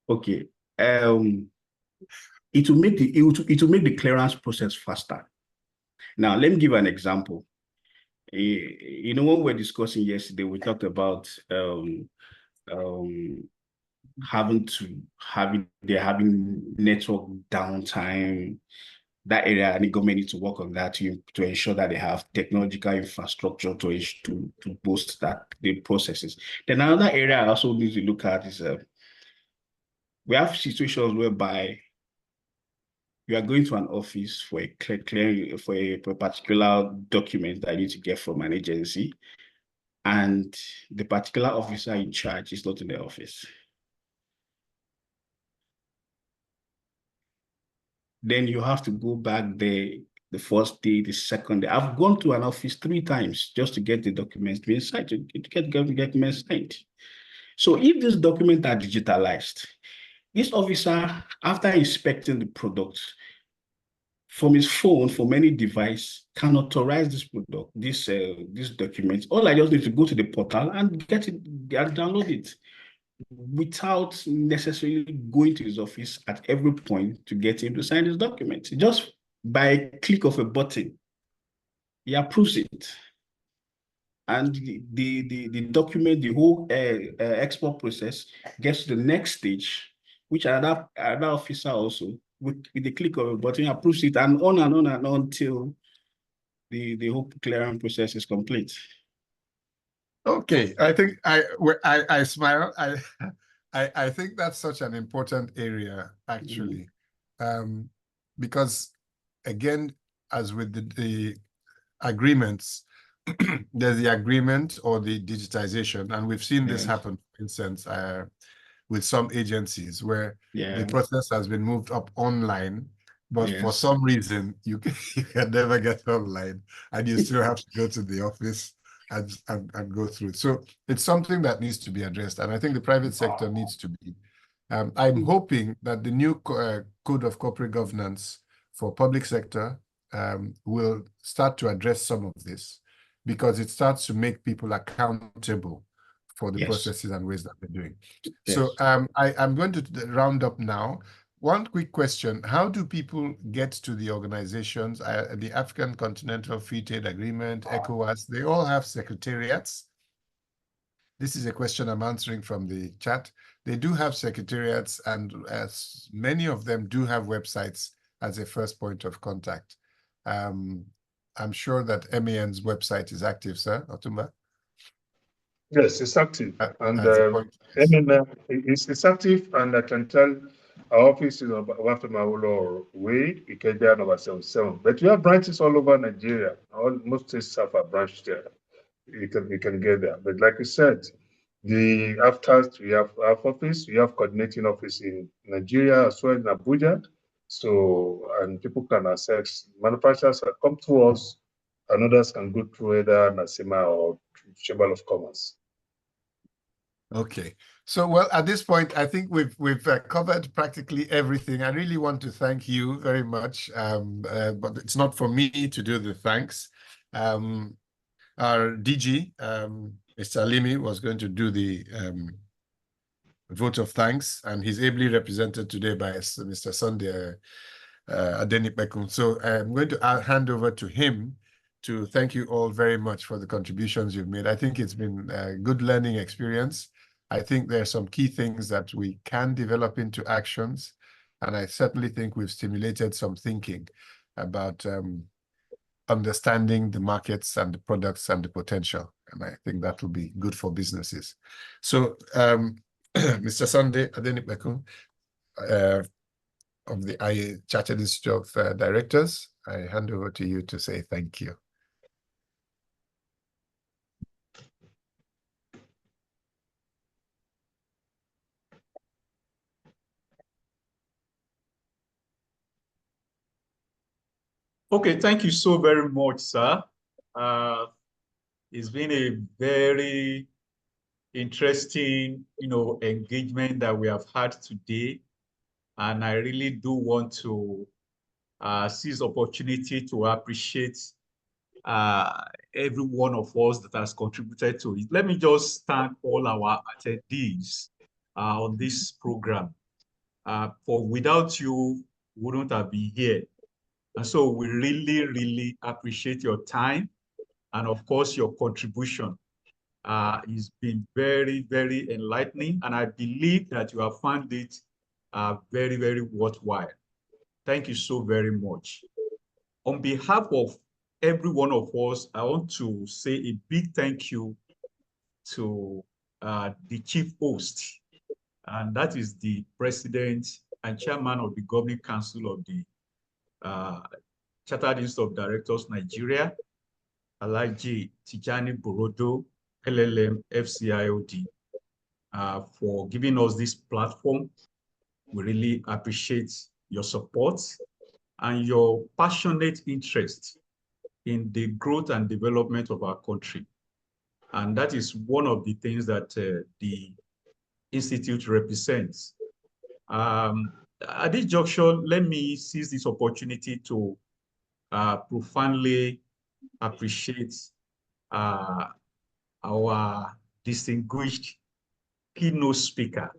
Okay. It will make the clearance process faster. Now, let me give an example. You know, when we were discussing yesterday, we talked about having network downtime. That area, and the government needs to work on that to ensure that they have technological infrastructure to boost that the processes. Then another area I also need to look at is we have situations whereby you are going to an office for a for a particular document that you need to get from an agency, and the particular officer in charge is not in the office. Then you have to go back there the first day, the second day. I've gone to an office 3 times just to get the documents being signed, to get documents signed. So if these documents are digitalized, this officer, after inspecting the product from his phone, from any device, can authorize this product, this document. All I just need to go to the portal and get it and download it, without necessarily going to his office at every point to get him to sign his document. Just by a click of a button, he approves it. And the document, the whole export process gets to the next stage, which another officer also, with the click of a button, approves it, and on and on till the whole clearance process is complete. Okay, I think I smile. I think that's such an important area, actually, because again, as with the agreements, there's the agreement or the digitization, and we've seen this happen, for instance, with some agencies where the process has been moved up online, but for some reason you can never get online, and you still have to go to the office and go through it. So it's something that needs to be addressed, and I think the private sector needs to be. I'm hoping that the new Code of Corporate Governance for public sector will start to address some of this, because it starts to make people accountable for the processes and ways that they're doing. So I'm going to round up now. One quick question: how do people get to the organizations? The African Continental Free Trade Agreement, ECOWAS, they all have secretariats. This is a question I'm answering from the chat. They do have secretariats, and as many of them do have websites as a first point of contact. I'm sure that MAN's website is active, sir, Otumba? Yes, it's active. And it's active, and I can tell our office is on Wafemawolo Way, Ikeja number 77. But we have branches all over Nigeria. Most states have a branch there. You can get there. But like you said, after we have our office, we have coordinating office in Nigeria as well in Abuja. So, and people can access, manufacturers can come to us, and others can go through either NASEMA or Chamber of Commerce. Okay. So, well, at this point, I think we've covered practically everything. I really want to thank you very much, but it's not for me to do the thanks. Our DG, Mr. Alimi, was going to do the vote of thanks, and he's ably represented today by Mr. Sunday Adenipekun. So I'm going to hand over to him to thank you all very much for the contributions you've made. I think it's been a good learning experience. I think there are some key things that we can develop into actions, and I certainly think we've stimulated some thinking about understanding the markets and the products and the potential. And I think that will be good for businesses. So, Mr. Sunday Adenipekun, of the Chartered Institute of Directors, I hand over to you to say thank you. Okay, thank you so very much, sir. It's been a very interesting, engagement that we have had today, and I really do want to seize opportunity to appreciate every one of us that has contributed to it. Let me just thank all our attendees on this program. For without you, we wouldn't have been here. And so we really, really appreciate your time and of course your contribution. It's been very, very enlightening, and I believe that you have found it very, very worthwhile. Thank you so very much. On behalf of every one of us, I want to say a big thank you to the chief host, and that is the president and chairman of the Governing Council of the Chartered Institute of Directors Nigeria, Alhaji Tijani Borodo, LLM, FCIoD, for giving us this platform. We really appreciate your support and your passionate interest in the growth and development of our country. And that is one of the things that the Institute represents. At this juncture, let me seize this opportunity to profoundly appreciate our distinguished keynote speaker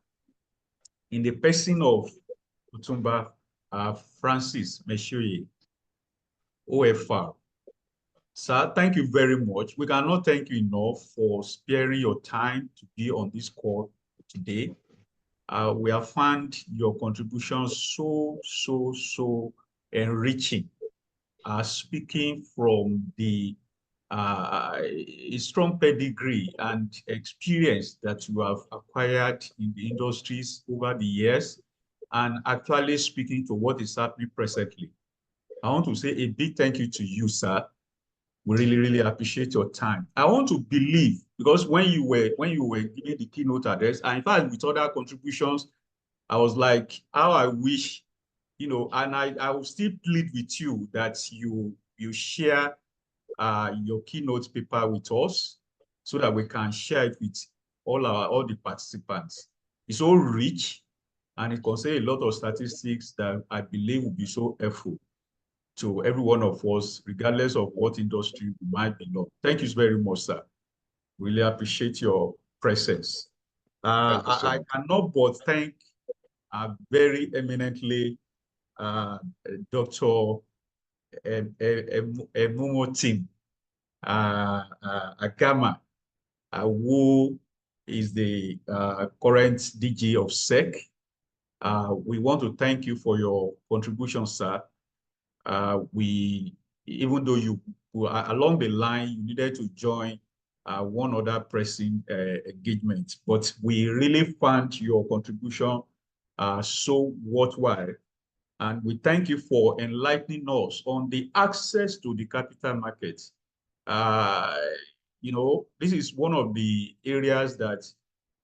in the person of Otumba Francis Meshoye, OFR. Sir, thank you very much. We cannot thank you enough for sparing your time to be on this call today. We have found your contributions so enriching. Speaking from the strong pedigree and experience that you have acquired in the industries over the years, and actually speaking to what is happening presently. I want to say a big thank you to you, sir. We really, really appreciate your time. I want to believe, because when you were giving the keynote address, and in fact with other contributions, I was like, how I wish, you know, and I will still plead with you that you share your keynote paper with us so that we can share it with all the participants. It's so rich and it contains a lot of statistics that I believe will be so helpful to every one of us, regardless of what industry we might belong. Thank you very much, sir. Really appreciate your presence. I cannot but thank very eminently Dr. Emomotim Agama, who is the current DG of SEC. We want to thank you for your contribution, sir. Even though you were along the line, you needed to join one other pressing engagement, but we really found your contribution so worthwhile. And we thank you for enlightening us on the access to the capital market. You know, this is one of the areas that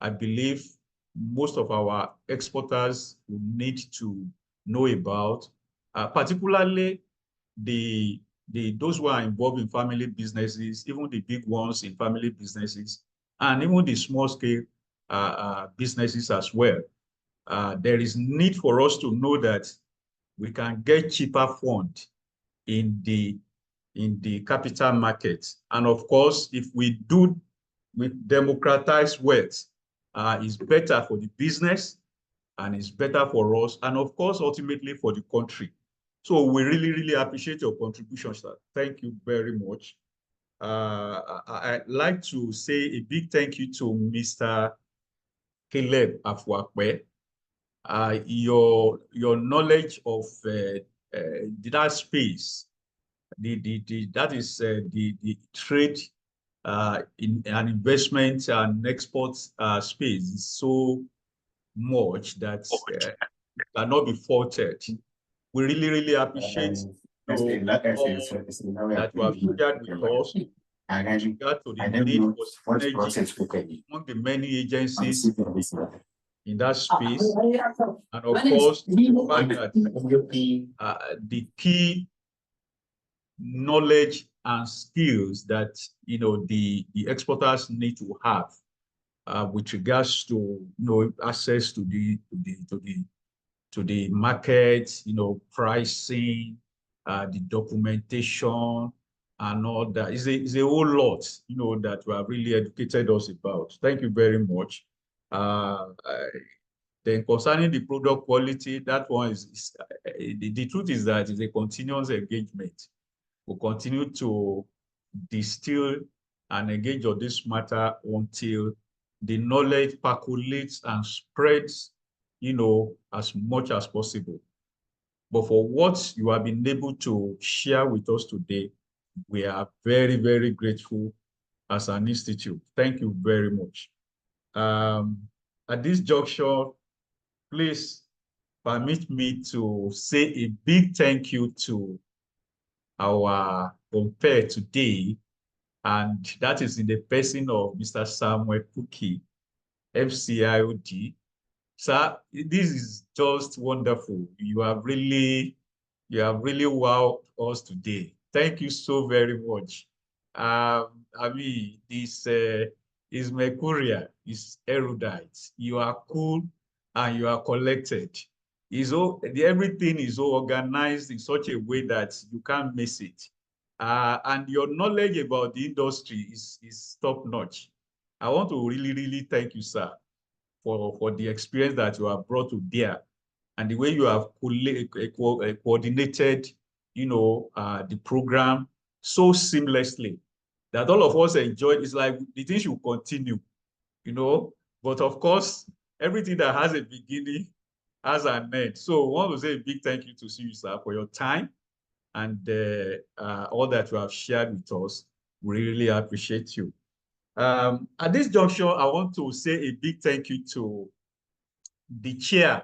I believe most of our exporters will need to know about, particularly those who are involved in family businesses, even the big ones in family businesses, and even the small scale businesses as well. There is need for us to know that we can get cheaper funds in the capital market. And of course, if we democratize wealth, it's better for the business and it's better for us, and of course, ultimately for the country. So we really, really appreciate your contribution, sir. Thank you very much. I'd like to say a big thank you to Mr. Caleb Afuakwe. Your knowledge of that space, that is the trade in an investment and export space is so much that cannot be faulted. We really, really appreciate that you have shared with us with regard to the need for synergy among the many agencies in that space, and of course the fact that the key knowledge and skills that the exporters need to have with regards to access to the market, pricing, the documentation and all that. It's a whole lot, that you have really educated us about. Thank you very much. Then concerning the product quality, that one is the truth is that it's a continuous engagement. We'll continue to distill and engage on this matter until the knowledge percolates and spreads, as much as possible. But for what you have been able to share with us today, we are very, very grateful as an institute. Thank you very much. At this juncture, please permit me to say a big thank you to our compere today, and that is in the person of Mr. Samuel Kuki, FCIoD. Sir, this is just wonderful. You have really wowed us today. Thank you so very much. This is Mercurial, is erudite. You are cool and you are collected. Everything is organized in such a way that you can't miss it. And your knowledge about the industry is top notch. I want to really, really thank you, sir, for the experience that you have brought to bear and the way you have coordinated, the program so seamlessly that all of us enjoyed. It's like the thing should continue, but of course, everything that has a beginning has an end. So I want to say a big thank you to you, sir, for your time and all that you have shared with us. We really appreciate you. At this juncture, I want to say a big thank you to the chair,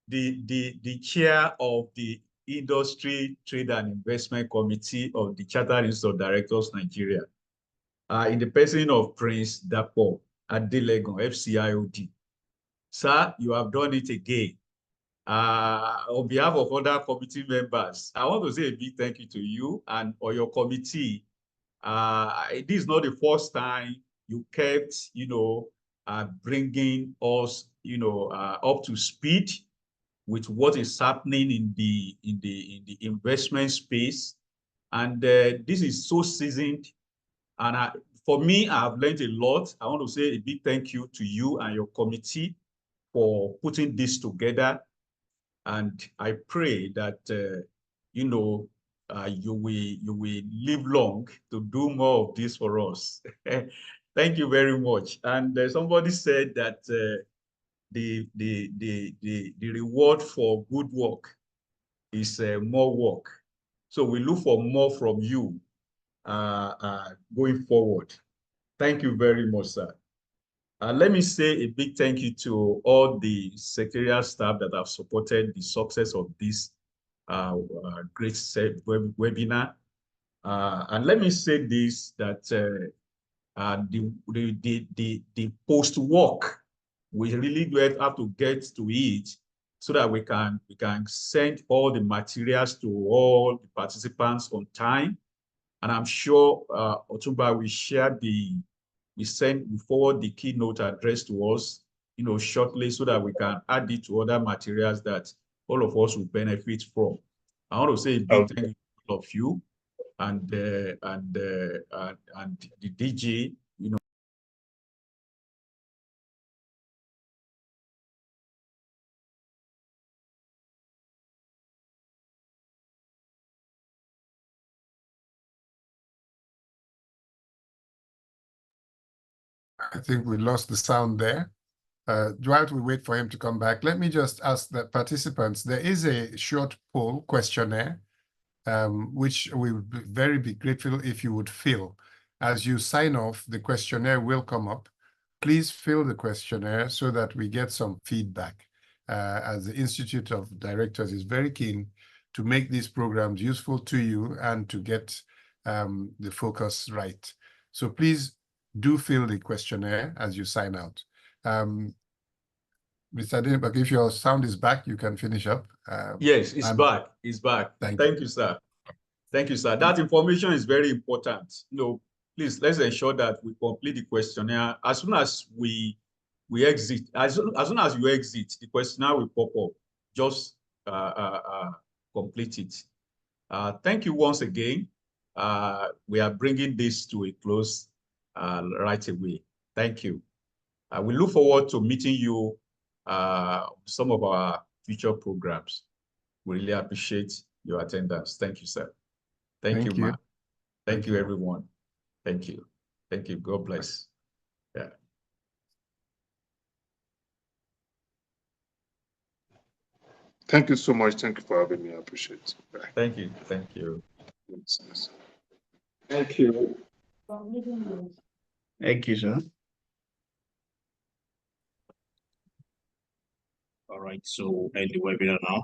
the chair of the Industry, Trade and Investment Committee of the Chartered Institute of Directors Nigeria, in the person of Prince Dapo Adelegon, FCIoD. Sir, you have done it again. On behalf of other committee members, I want to say a big thank you to you and or your committee. This is not the first time you kept, bringing us, up to speed with what is happening in the investment space, and this is so seasoned. And for me, I have learned a lot. I want to say a big thank you to you and your committee for putting this together. And I pray that you will live long to do more of this for us. Thank you very much. And somebody said that the reward for good work is more work. So we look for more from you going forward. Thank you very much, sir. Let me say a big thank you to all the secretarial staff that have supported the success of this great webinar. And let me say this, that the post-work, we really have to get to it so that we can send all the materials to all the participants on time. And I'm sure Otumba will share we forward the keynote address to us, shortly, so that we can add it to other materials that all of us will benefit from. I want to say a big thank you to all of you and the DG, I think we lost the sound there. While we wait for him to come back, let me just ask the participants, there is a short poll questionnaire, which we would be grateful if you would fill. As you sign off, the questionnaire will come up. Please fill the questionnaire so that we get some feedback, as the Institute of Directors is very keen to make these programs useful to you and to get the focus right. So please do fill the questionnaire as you sign out. Mr. Adenibak, if your sound is back, you can finish up. Yes, it's back. It's back. Thank you, sir. Thank you, sir. That information is very important. Please, let's ensure that we complete the questionnaire as soon as we exit. As soon as you exit, the questionnaire will pop up. Just complete it. Thank you once again. We are bringing this to a close right away. Thank you. We look forward to meeting you some of our future programs. We really appreciate your attendance. Thank you, sir. Thank you, ma. Thank you, everyone. Thank you. Thank you. God bless. Yeah. Thank you so much. Thank you for having me. I appreciate it. Bye. Thank you. Thank you. Yes. Thank you. Thank you, sir. All right, so end the webinar now.